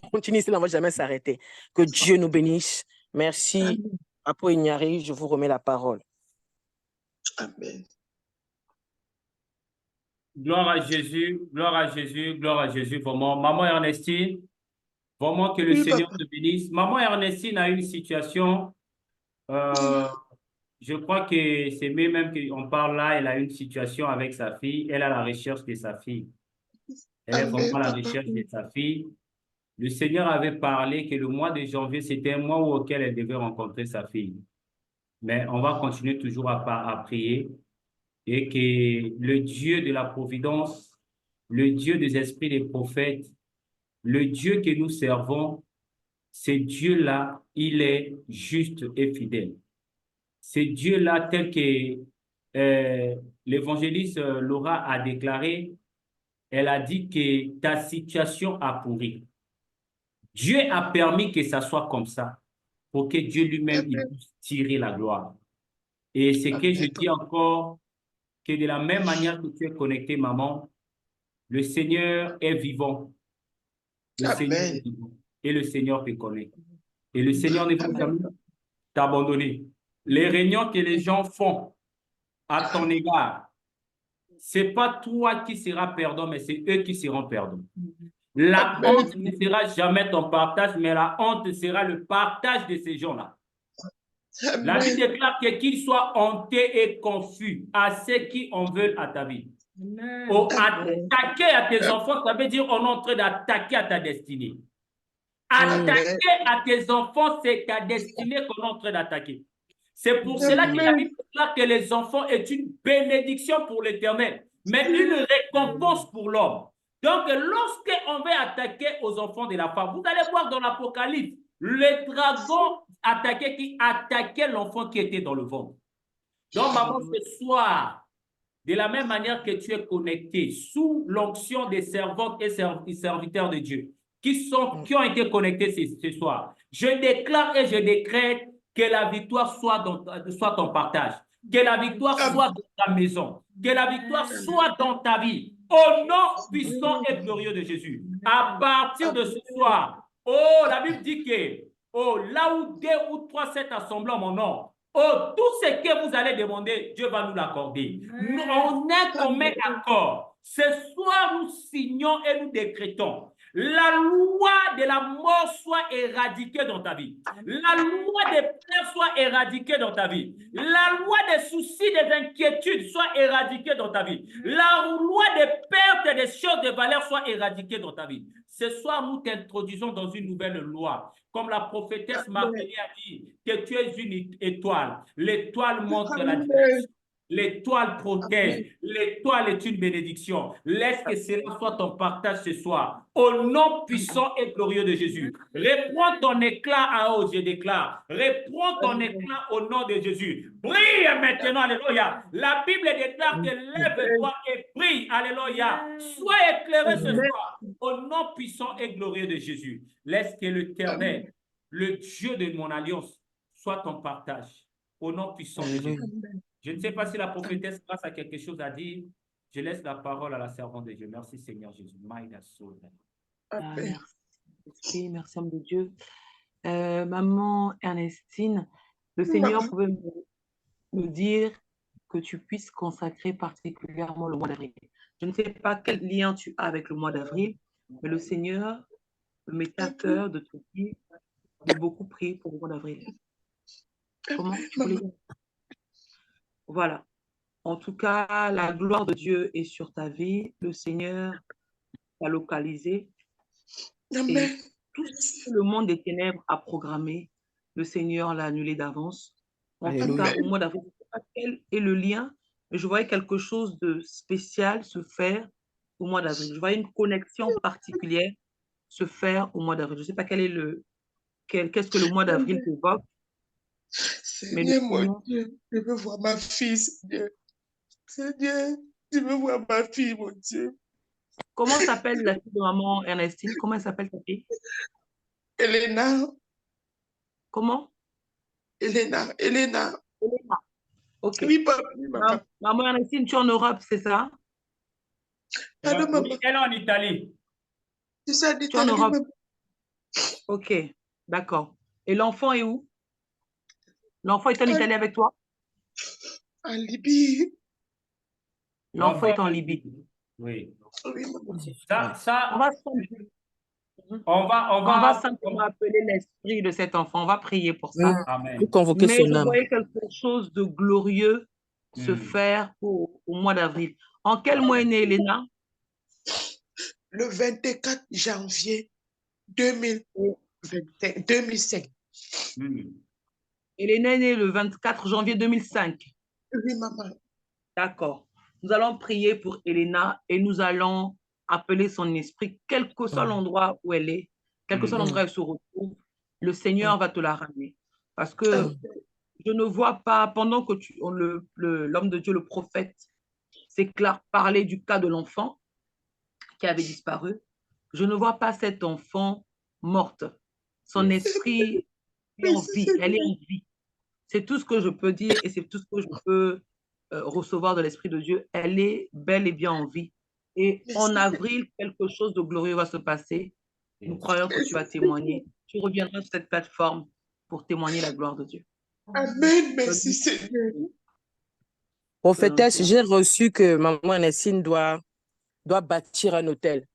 Speaker 4: On continue ici, on ne va jamais s'arrêter. Que Dieu nous bénisse. Merci. Apo Ignari, je vous remets la parole.
Speaker 5: Amen.
Speaker 2: Gloire à Jésus, gloire à Jésus, gloire à Jésus. Vraiment, maman Ernestine, vraiment que le Seigneur te bénisse. Maman Ernestine a une situation, je crois que c'est même qu'on parle là, elle a une situation avec sa fille, elle a la recherche de sa fille. Elle est vraiment à la recherche de sa fille. Le Seigneur avait parlé que le mois de janvier, c'était un mois auquel elle devait rencontrer sa fille. Mais on va continuer toujours à prier. Et que le Dieu de la providence, le Dieu des esprits des prophètes, le Dieu que nous servons, ce Dieu-là, il est juste et fidèle. Ce Dieu-là, tel que l'évangéliste Laura a déclaré, elle a dit que ta situation a pourri. Dieu a permis que ça soit comme ça, pour que Dieu lui-même puisse tirer la gloire. Et ce que je dis encore, que de la même manière que tu es connecté, maman, le Seigneur est vivant. Le Seigneur est vivant. Et le Seigneur te connaît. Et le Seigneur ne va jamais t'abandonner. Les réunions que les gens font à ton égard, ce n'est pas toi qui seras perdant, mais c'est eux qui seront perdants. La honte ne sera jamais ton partage, mais la honte sera le partage de ces gens-là. La Bible déclare que qu'ils soient hontés et confus à ceux qui en veulent à ta vie. Ou attaquer à tes enfants, ça veut dire on est en train d'attaquer à ta destinée. Attaquer à tes enfants, c'est ta destinée qu'on est en train d'attaquer. C'est pour cela que la Bible déclare que les enfants est une bénédiction pour l'Éternel, mais une récompense pour l'homme. Donc, lorsqu'on veut attaquer aux enfants de la femme, vous allez voir dans l'Apocalypse, le dragon qui attaquait l'enfant qui était dans le ventre. Donc, maman, ce soir, de la même manière que tu es connecté sous l'onction des servantes et serviteurs de Dieu, qui ont été connectés ce soir, je déclare et je décrète que la victoire soit ton partage, que la victoire soit dans ta maison, que la victoire soit dans ta vie, au nom puissant et glorieux de Jésus. À partir de ce soir, la Bible dit que là où 2 ou 3 s'est assemblés en mon nom, tout ce que vous allez demander, Dieu va nous l'accorder. On est commun accord. Ce soir, nous signons et nous décrétons. La loi de la mort soit éradiquée dans ta vie. La loi des pleurs soit éradiquée dans ta vie. La loi des soucis, des inquiétudes soit éradiquée dans ta vie. La loi des pertes et des choses de valeur soit éradiquée dans ta vie. Ce soir, nous t'introduisons dans une nouvelle loi. Comme la prophétesse Marie a dit, que tu es une étoile. L'étoile montre la direction. L'étoile protège. L'étoile est une bénédiction. Laisse que cela soit ton partage ce soir. Au nom puissant et glorieux de Jésus. Reprends ton éclat en haut, je déclare. Reprends ton éclat au nom de Jésus. Brille maintenant, alléluia. La Bible déclare que lève-toi et brille, alléluia. Sois éclairé ce soir. Au nom puissant et glorieux de Jésus. Laisse que l'Éternel, le Dieu de mon alliance, soit ton partage. Au nom puissant de Jésus. Je ne sais pas si la prophétesse grâce à quelque chose à dire. Je laisse la parole à la servante de Dieu. Merci Seigneur Jésus.
Speaker 4: Merci, merci homme de Dieu. Maman Ernestine, le Seigneur pouvait me dire que tu puisses consacrer particulièrement le mois d'avril. Je ne sais pas quel lien tu as avec le mois d'avril, mais le Seigneur me met à cœur de te dire de beaucoup prier pour le mois d'avril. Comment tu voulais dire? Voilà. En tout cas, la gloire de Dieu est sur ta vie. Le Seigneur t'a localisé. Et tout ce que le monde des ténèbres a programmé, le Seigneur l'a annulé d'avance. En tout cas, au mois d'avril, je ne sais pas quel est le lien, mais je voyais quelque chose de spécial se faire au mois d'avril. Je voyais une connexion particulière se faire au mois d'avril. Je ne sais pas quel est qu'est-ce que le mois d'avril t'évoque.
Speaker 5: Seigneur, mon Dieu, je veux voir ma fille, Seigneur. Seigneur, je veux voir ma fille, mon Dieu.
Speaker 4: Comment s'appelle la fille de maman Ernestine? Comment elle s'appelle ta fille?
Speaker 5: Elena.
Speaker 4: Comment?
Speaker 5: Elena.
Speaker 4: Ok.
Speaker 5: Oui, papa.
Speaker 4: Maman Ernestine, tu es en Europe, c'est ça?
Speaker 5: Pardon, maman.
Speaker 2: Elle est en Italie.
Speaker 5: Tu sais,
Speaker 4: tu es en Europe. Ok, d'accord. Et l'enfant est où? L'enfant est en Italie avec toi?
Speaker 5: En Libye.
Speaker 4: L'enfant est en Libye.
Speaker 2: Oui.
Speaker 4: On va simplement appeler l'esprit de cet enfant. On va prier pour ça.
Speaker 2: Amen.
Speaker 4: Mais je voyais quelque chose de glorieux se faire au mois d'avril. En quel mois est née Elena?
Speaker 5: Le 24 janvier 2005.
Speaker 4: Elena est née le 24 janvier 2005.
Speaker 5: Oui, maman.
Speaker 4: D'accord. Nous allons prier pour Elena et nous allons appeler son esprit, quel que soit l'endroit où elle est, quel que soit l'endroit où elle se retrouve, le Seigneur va te la ramener. Parce que je ne vois pas, pendant que l'homme de Dieu, le prophète, s'éclaire parler du cas de l'enfant qui avait disparu, je ne vois pas cet enfant morte. Son esprit est en vie, elle est en vie. C'est tout ce que je peux dire et c'est tout ce que je peux recevoir de l'Esprit de Dieu. Elle est bel et bien en vie. Et en avril, quelque chose de glorieux va se passer. Nous croyons que tu vas témoigner. Tu reviendras sur cette plateforme pour témoigner la gloire de Dieu.
Speaker 5: Amen. Merci Seigneur.
Speaker 4: Prophétesse,
Speaker 9: j'ai reçu que maman Ernestine doit bâtir un hôtel.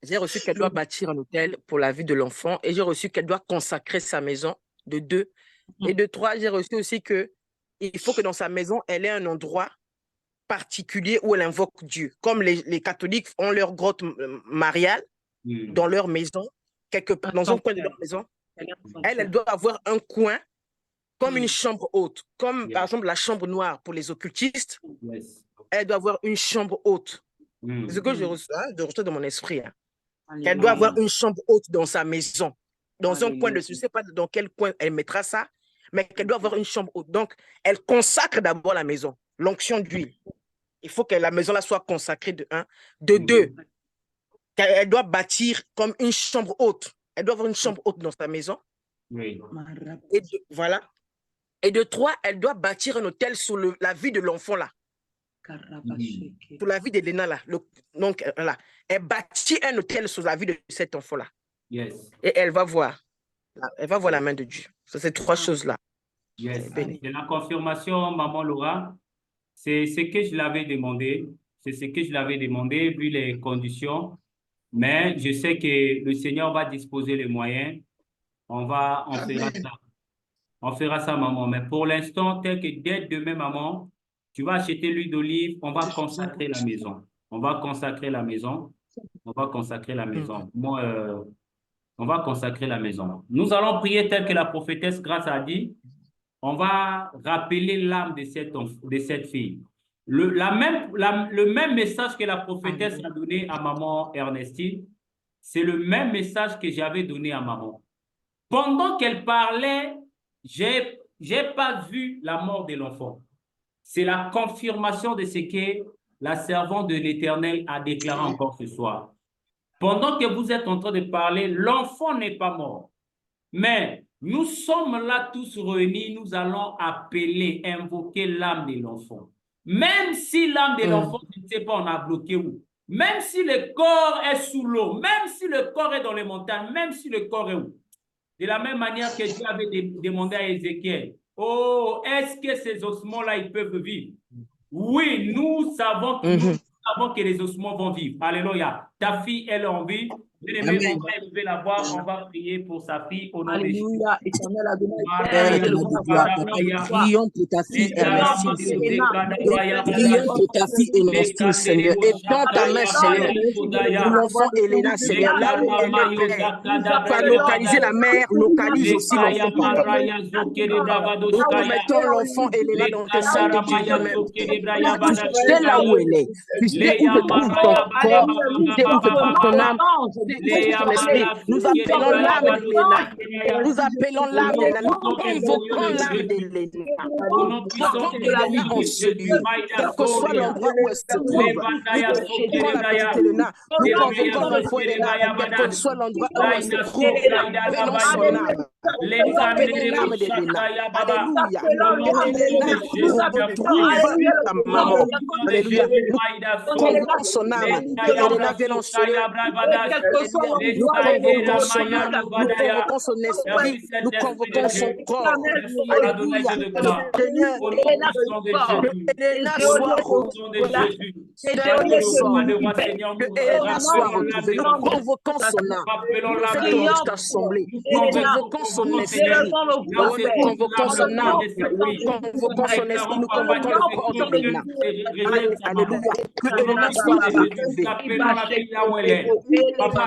Speaker 9: J'ai reçu qu'elle doit bâtir un hôtel pour la vie de l'enfant et j'ai reçu qu'elle doit consacrer sa maison de 2. Et de 3, j'ai reçu aussi qu'il faut que dans sa maison, elle ait un endroit particulier où elle invoque Dieu. Comme les catholiques ont leur grotte mariale, dans leur maison, quelque part, dans un coin de leur maison, elle doit avoir un coin comme une chambre haute, comme par exemple la chambre noire pour les occultistes. Elle doit avoir une chambre haute. C'est ce que je reçois dans mon esprit. Hein. Elle doit avoir une chambre haute dans sa maison, dans un coin de... Je ne sais pas dans quel coin elle mettra ça, mais qu'elle doit avoir une chambre haute. Donc, elle consacre d'abord la maison, l'onction d'huile. Il faut que la maison là soit consacrée de un. De deux, elle doit bâtir comme une chambre haute. Elle doit avoir une chambre haute dans sa maison. Et voilà. Et de trois, elle doit bâtir un hôtel sur la vie de l'enfant là. Sur la vie d'Elena là. Donc là, elle bâtit un hôtel sur la vie de cet enfant là. Et elle va voir. Elle va voir la main de Dieu. C'est ces trois choses là.
Speaker 2: C'est la confirmation, maman Laura. C'est ce que je l'avais demandé. C'est ce que je l'avais demandé vu les conditions. Mais je sais que le Seigneur va disposer les moyens. On fera ça. On fera ça, maman. Mais pour l'instant, tel que dès demain, maman, tu vas acheter l'huile d'olive. On va consacrer la maison. On va consacrer la maison. On va consacrer la maison. Moi, on va consacrer la maison. Nous allons prier tel que la prophétesse Grâce a dit. On va rappeler l'âme de cette fille. Le même message que la prophétesse a donné à maman Ernestine, c'est le même message que j'avais donné à maman. Pendant qu'elle parlait, j'ai pas vu la mort de l'enfant. C'est la confirmation de ce que la servante de l'Éternel a déclaré encore ce soir. Pendant que vous êtes en train de parler, l'enfant n'est pas mort. Mais nous sommes là tous réunis, nous allons appeler, invoquer l'âme de l'enfant. Même si l'âme de l'enfant, je ne sais pas, on a bloqué où. Même si le corps est sous l'eau, même si le corps est dans les montagnes, même si le corps est où. De la même manière que Dieu avait demandé à Ézéchiel, oh, est-ce que ces ossements-là, ils peuvent vivre? Oui, nous savons que les ossements vont vivre. Alléluia. Ta fille, elle est en vie. Bien-aimé, on va élever la voix, on va prier pour sa fille au nom de Jésus.
Speaker 4: Alléluia, éternel Adonai, prions pour ta fille Ernestine, Seigneur. Prions pour ta fille Ernestine, Seigneur. Étends ta main, Seigneur, pour l'enfant Elena, Seigneur. Là où elle est, pas localiser la mère, localise aussi l'enfant, papa. Nous mettons l'enfant Elena dans tes mains de Dieu même. Tu sais là où elle est. Tu sais où se trouve ton corps. Tu sais où se trouve ton âme. Nous appelons l'âme d'Elena. Nous appelons l'âme d'Elena. Nous convoquons l'âme d'Elena. Nous convoquons de la vie en celui. Quel que soit l'endroit où elle se trouve. Nous convoquons la petite Elena. Nous convoquons l'enfant Elena. Quel que soit l'endroit où elle se trouve. Nous appelons son âme. Nous appelons l'âme d'Elena. Alléluia. Elena retrouve ta maman. Alléluia. Nous convoquons son âme. Que Elena vienne en celui. Nous convoquons son âme, nous convoquons son esprit, nous convoquons son corps. Alléluia. Seigneur, que Elena soit retrouvée. Que Elena soit retrouvée. Nous convoquons son âme. Nous faisons toute assemblée. Nous convoquons son esprit. Nous convoquons son âme. Nous convoquons son esprit. Nous convoquons le corps d'Elena. Alléluia. Que Elena soit retrouvée. Papa,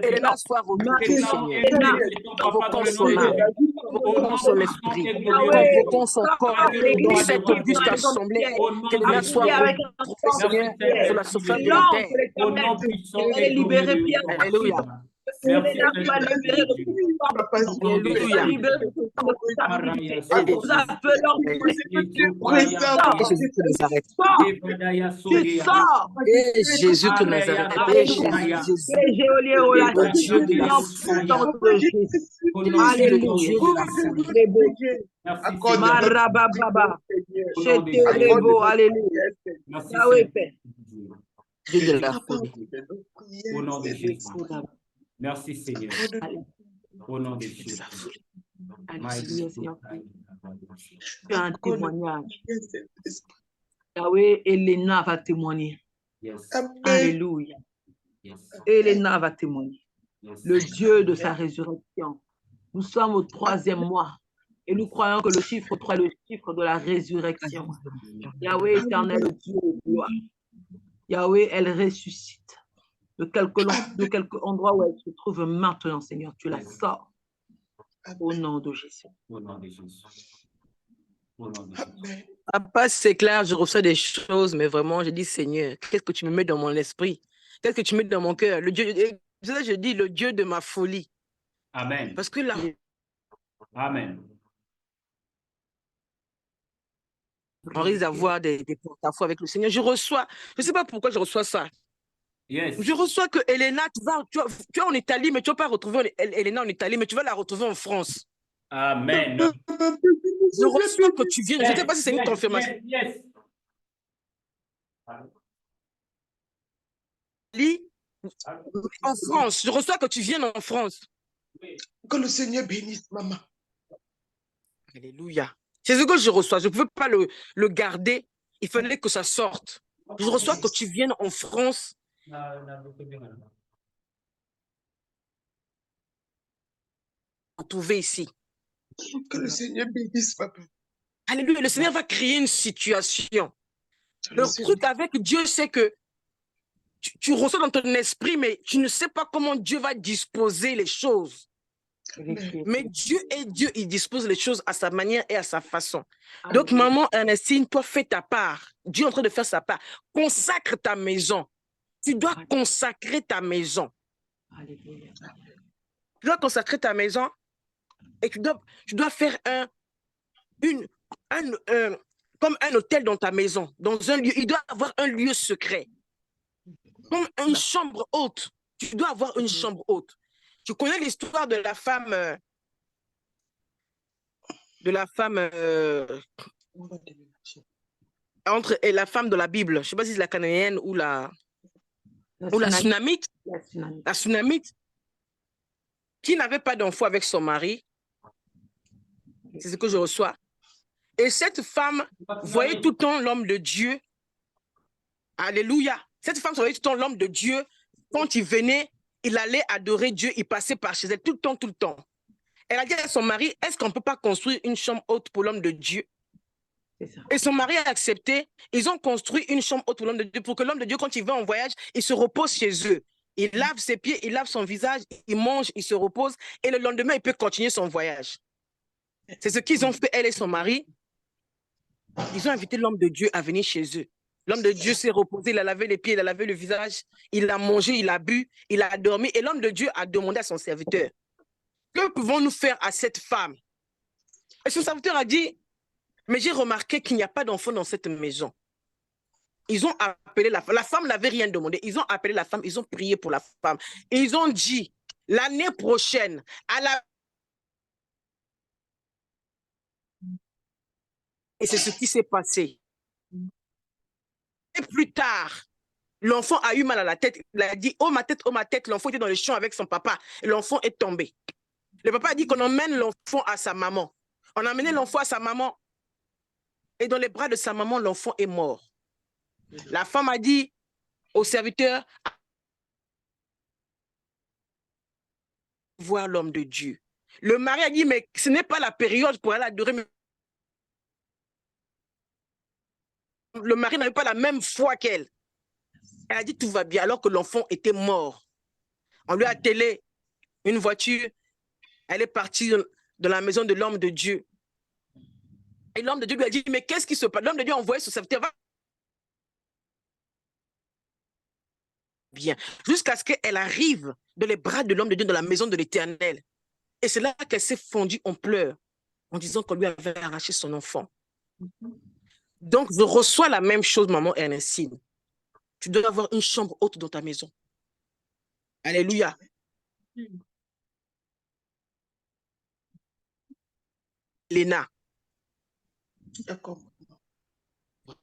Speaker 4: Elena soit retrouvée, Seigneur. Convoquons son âme, convoquons son esprit, convoquons son corps dans cette auguste assemblée. Qu'Elena soit retrouvée, Seigneur, sur la surface de la terre.
Speaker 8: Elle est libérée, Pierre.
Speaker 4: Alléluia.
Speaker 8: Alléluia. Nous appelons
Speaker 4: Jésus de Nazareth.
Speaker 2: Au nom de Jésus. Merci Seigneur. Au nom de Jésus.
Speaker 8: Tu as un témoignage. Yahweh, Elena va témoigner.
Speaker 2: Yes.
Speaker 8: Alléluia.
Speaker 2: Yes.
Speaker 8: Elena va témoigner.
Speaker 2: Yes.
Speaker 8: Le Dieu de sa résurrection. Nous sommes au 3e mois et nous croyons que le chiffre 3 est le chiffre de la résurrection. Yahweh éternel, Dieu de gloire. Yahweh, elle ressuscite. De quelque endroit où elle se trouve maintenant, Seigneur, tu la sors. Au nom de Jésus.
Speaker 2: Au nom de Jésus. Au nom de Jésus.
Speaker 9: Papa, c'est clair, je reçois des choses, mais vraiment, je dis, Seigneur, qu'est-ce que tu me mets dans mon esprit? Qu'est-ce que tu mets dans mon cœur? Le Dieu, je dis le Dieu de ma folie.
Speaker 2: Amen.
Speaker 9: Parce que là,
Speaker 2: Amen.
Speaker 9: on risque d'avoir des porte-à-faux avec le Seigneur. Je reçois, je ne sais pas pourquoi je reçois ça.
Speaker 2: Yes.
Speaker 9: Je reçois que Elena, tu es en Italie, mais tu ne vas pas retrouver Elena en Italie, mais tu vas la retrouver en France.
Speaker 2: Amen.
Speaker 9: Je reçois que tu viennes. Je ne sais pas si c'est une confirmation.
Speaker 2: Yes.
Speaker 9: En France, je reçois que tu viennes en France.
Speaker 5: Que le Seigneur bénisse, maman.
Speaker 9: Alléluia. C'est ce que je reçois. Je ne pouvais pas le garder. Il fallait que ça sorte. Je reçois que tu viennes en France. Trouver ici.
Speaker 5: Que le Seigneur bénisse, papa.
Speaker 9: Alléluia. Le Seigneur va créer une situation. Le truc avec Dieu, c'est que tu reçois dans ton esprit, mais tu ne sais pas comment Dieu va disposer les choses. Mais Dieu est Dieu, il dispose les choses à sa manière et à sa façon. Donc, maman Ernestine, toi, fais ta part. Dieu est en train de faire sa part. Consacre ta maison. Tu dois consacrer ta maison. Tu dois consacrer ta maison et tu dois faire comme un hôtel dans ta maison, dans un lieu. Il doit avoir un lieu secret. Comme une chambre haute. Tu dois avoir une chambre haute. Tu connais l'histoire de la femme la femme de la Bible. Je ne sais pas si c'est la cananéenne ou la Sunamite. La Sunamite qui n'avait pas d'enfant avec son mari. C'est ce que je reçois. Et cette femme voyait tout le temps l'homme de Dieu. Alléluia. Cette femme voyait tout le temps l'homme de Dieu. Quand il venait, il allait adorer Dieu. Il passait par chez elle tout le temps, tout le temps. Elle a dit à son mari, est-ce qu'on ne peut pas construire une chambre haute pour l'homme de Dieu? Et son mari a accepté. Ils ont construit une chambre haute pour l'homme de Dieu, pour que l'homme de Dieu, quand il va en voyage, il se repose chez eux. Il lave ses pieds, il lave son visage, il mange, il se repose. Et le lendemain, il peut continuer son voyage. C'est ce qu'ils ont fait, elle et son mari. Ils ont invité l'homme de Dieu à venir chez eux. L'homme de Dieu s'est reposé, il a lavé les pieds, il a lavé le visage, il a mangé, il a bu, il a dormi. Et l'homme de Dieu a demandé à son serviteur, que pouvons-nous faire à cette femme? Et son serviteur a dit, mais j'ai remarqué qu'il n'y a pas d'enfant dans cette maison. Ils ont appelé la femme. La femme n'avait rien demandé. Ils ont appelé la femme, ils ont prié pour la femme. Et ils ont dit, l'année prochaine, Et c'est ce qui s'est passé. Et plus tard, l'enfant a eu mal à la tête. Il a dit, oh ma tête, l'enfant était dans le champ avec son papa. Et l'enfant est tombé. Le papa a dit qu'on emmène l'enfant à sa maman. On a amené l'enfant à sa maman. Et dans les bras de sa maman, l'enfant est mort. La femme a dit au serviteur, voir l'homme de Dieu. Le mari a dit, mais ce n'est pas la période pour aller adorer. Le mari n'avait pas la même foi qu'elle. Elle a dit, tout va bien, alors que l'enfant était mort. On lui a attelé une voiture. Elle est partie de la maison de l'homme de Dieu. Et l'homme de Dieu lui a dit, mais qu'est-ce qui se passe? L'homme de Dieu a envoyé son serviteur. Bien, jusqu'à ce qu'elle arrive dans les bras de l'homme de Dieu, dans la maison de l'Éternel. Et c'est là qu'elle s'est fondue en pleurs, en disant qu'on lui avait arraché son enfant. Donc, je reçois la même chose, maman Ernestine. Tu dois avoir une chambre haute dans ta maison. Alléluia. Léna.
Speaker 5: D'accord.
Speaker 9: Voilà.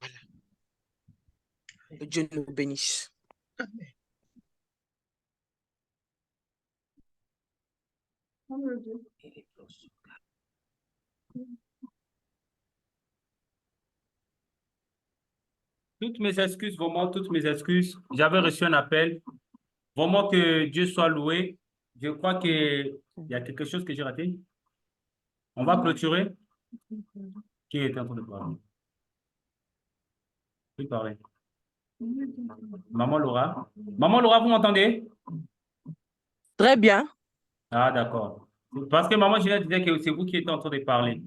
Speaker 9: Que Dieu nous bénisse.
Speaker 5: Amen.
Speaker 2: Toutes mes excuses, vraiment, toutes mes excuses. J'avais reçu un appel. Vraiment que Dieu soit loué. Je crois qu'il y a quelque chose que j'ai raté. On va clôturer. Qui est en train de parler? Oui, parler. Maman Laura. Maman Laura, vous m'entendez?
Speaker 9: Très bien.
Speaker 2: Ah, d'accord. Parce que maman Ginette disait que c'est vous qui étiez en train de parler.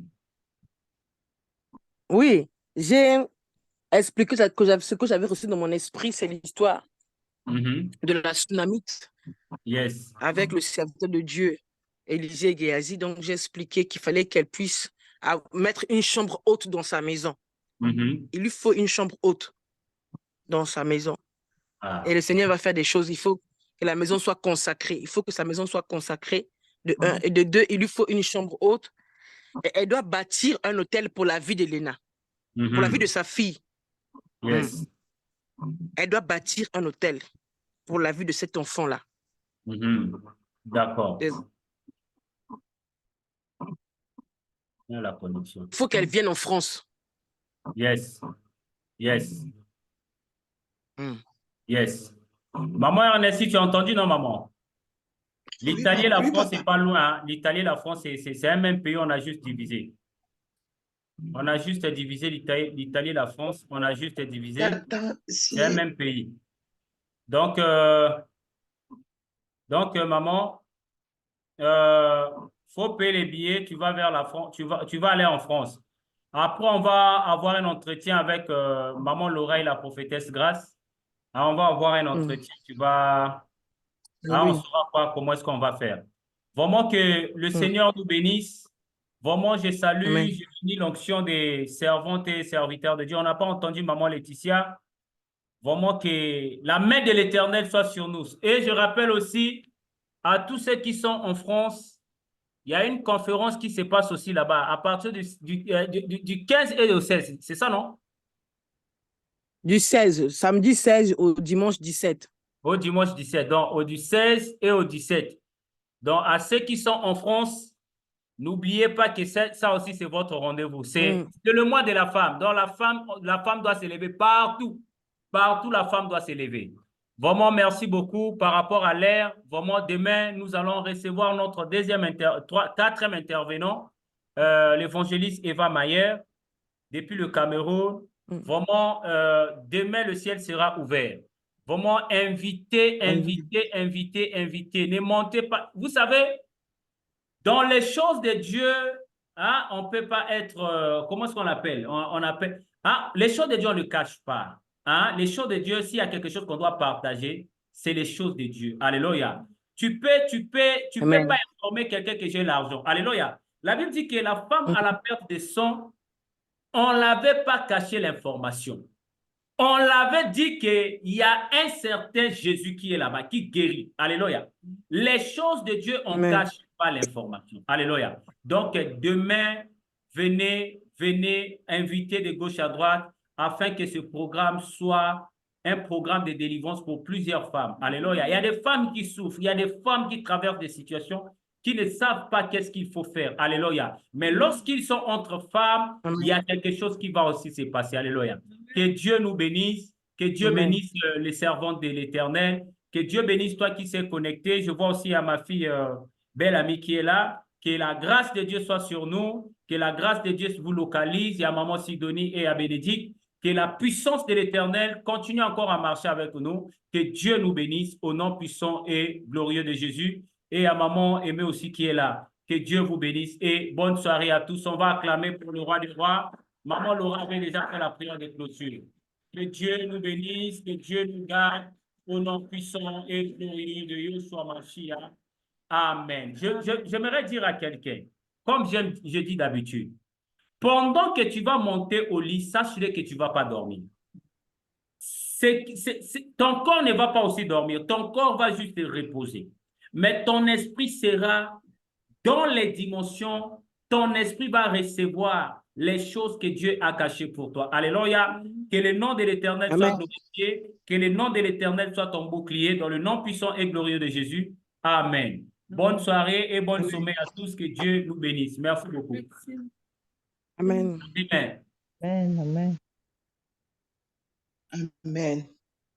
Speaker 9: Oui, j'ai expliqué ce que j'avais reçu dans mon esprit, c'est l'histoire de la tsunamite
Speaker 2: Yes.
Speaker 9: avec le serviteur de Dieu, Élisée et Géasi. Donc, j'ai expliqué qu'il fallait qu'elle puisse mettre une chambre haute dans sa maison. Il lui faut une chambre haute dans sa maison. Et le Seigneur va faire des choses. Il faut que la maison soit consacrée. Il faut que sa maison soit consacrée, de un. Et de deux, il lui faut une chambre haute. Et elle doit bâtir un hôtel pour la vie d'Elena, pour la vie de sa fille.
Speaker 2: Yes.
Speaker 9: Elle doit bâtir un hôtel pour la vie de cet enfant-là.
Speaker 2: D'accord. La connexion.
Speaker 9: Il faut qu'elle vienne en France.
Speaker 2: Yes. Yes. Yes. Maman Ernestine, tu as entendu, non, maman? L'Italie et la France, c'est pas loin. Hein? L'Italie et la France, c'est un même pays, on a juste divisé. On a juste divisé l'Italie et la France, on a juste divisé. C'est un même pays. Donc maman, faut payer les billets, tu vas vers la France, tu vas aller en France. Après, on va avoir un entretien avec maman Laura et la prophétesse Grâce. On va avoir un entretien. On saura pas comment est-ce qu'on va faire. Vraiment que le Seigneur nous bénisse. Vraiment, je salue, je bénis l'onction des servantes et serviteurs de Dieu. On n'a pas entendu maman Laetitia. Vraiment que la main de l'Éternel soit sur nous. Et je rappelle aussi à tous ceux qui sont en France, il y a une conférence qui se passe aussi là-bas à partir du 15 et au 16. C'est ça, non?
Speaker 9: Du 16, samedi 16 au dimanche 17.
Speaker 2: Au dimanche 17. Donc, au du 16 et au 17. Donc, à ceux qui sont en France, n'oubliez pas que ça aussi, c'est votre rendez-vous. C'est le mois de la femme. Donc, la femme doit s'élever partout. Partout, la femme doit s'élever. Vraiment, merci beaucoup par rapport à l'ère. Vraiment, demain, nous allons recevoir notre quatrième intervenant, l'évangéliste Eva Mayer, depuis le Cameroun. Vraiment, demain, le ciel sera ouvert. Vraiment, invitez. Ne montez pas. Vous savez, dans les choses de Dieu, hein, on ne peut pas être, comment est-ce qu'on appelle? On appelle, hein, les choses de Dieu, on ne cache pas. Hein? Les choses de Dieu, s'il y a quelque chose qu'on doit partager, c'est les choses de Dieu. Alléluia. Tu peux pas informer quelqu'un que j'ai l'argent. Alléluia. La Bible dit que la femme à la perte de sang, on ne l'avait pas caché l'information. On l'avait dit qu'il y a un certain Jésus qui est là-bas, qui guérit. Alléluia. Les choses de Dieu, on ne cache pas l'information. Alléluia. Donc, demain, venez inviter de gauche à droite afin que ce programme soit un programme de délivrance pour plusieurs femmes. Alléluia. Il y a des femmes qui souffrent, il y a des femmes qui traversent des situations qui ne savent pas qu'est-ce qu'il faut faire. Alléluia. Mais lorsqu'ils sont entre femmes, il y a quelque chose qui va aussi se passer. Alléluia. Que Dieu nous bénisse, que Dieu bénisse les servantes de l'Éternel, que Dieu bénisse toi qui s'est connecté. Je vois aussi à ma fille belle amie qui est là. Que la grâce de Dieu soit sur nous, que la grâce de Dieu vous localise. Il y a maman Sidonie et à Bénédicte. Que la puissance de l'Éternel continue encore à marcher avec nous. Que Dieu nous bénisse au nom puissant et glorieux de Jésus. Et à maman Aimée aussi qui est là. Que Dieu vous bénisse et bonne soirée à tous. On va acclamer pour le roi des rois. Maman Laura avait déjà fait la prière de clôture. Que Dieu nous bénisse, que Dieu nous garde au nom puissant et glorieux de Yeshua Mashiach. Amen. J'aimerais dire à quelqu'un, comme je dis d'habitude, pendant que tu vas monter au lit, sache-le que tu ne vas pas dormir. Ton corps ne va pas aussi dormir, ton corps va juste te reposer. Mais ton esprit sera dans les dimensions, ton esprit va recevoir les choses que Dieu a cachées pour toi. Alléluia. Que le nom de l'Éternel soit glorifié, que le nom de l'Éternel soit ton bouclier, dans le nom puissant et glorieux de Jésus. Amen. Bonne soirée et bonne sommeil à tous. Que Dieu nous bénisse. Merci beaucoup.
Speaker 9: Amen.
Speaker 2: Amen.
Speaker 4: Amen. Amen.
Speaker 5: Amen.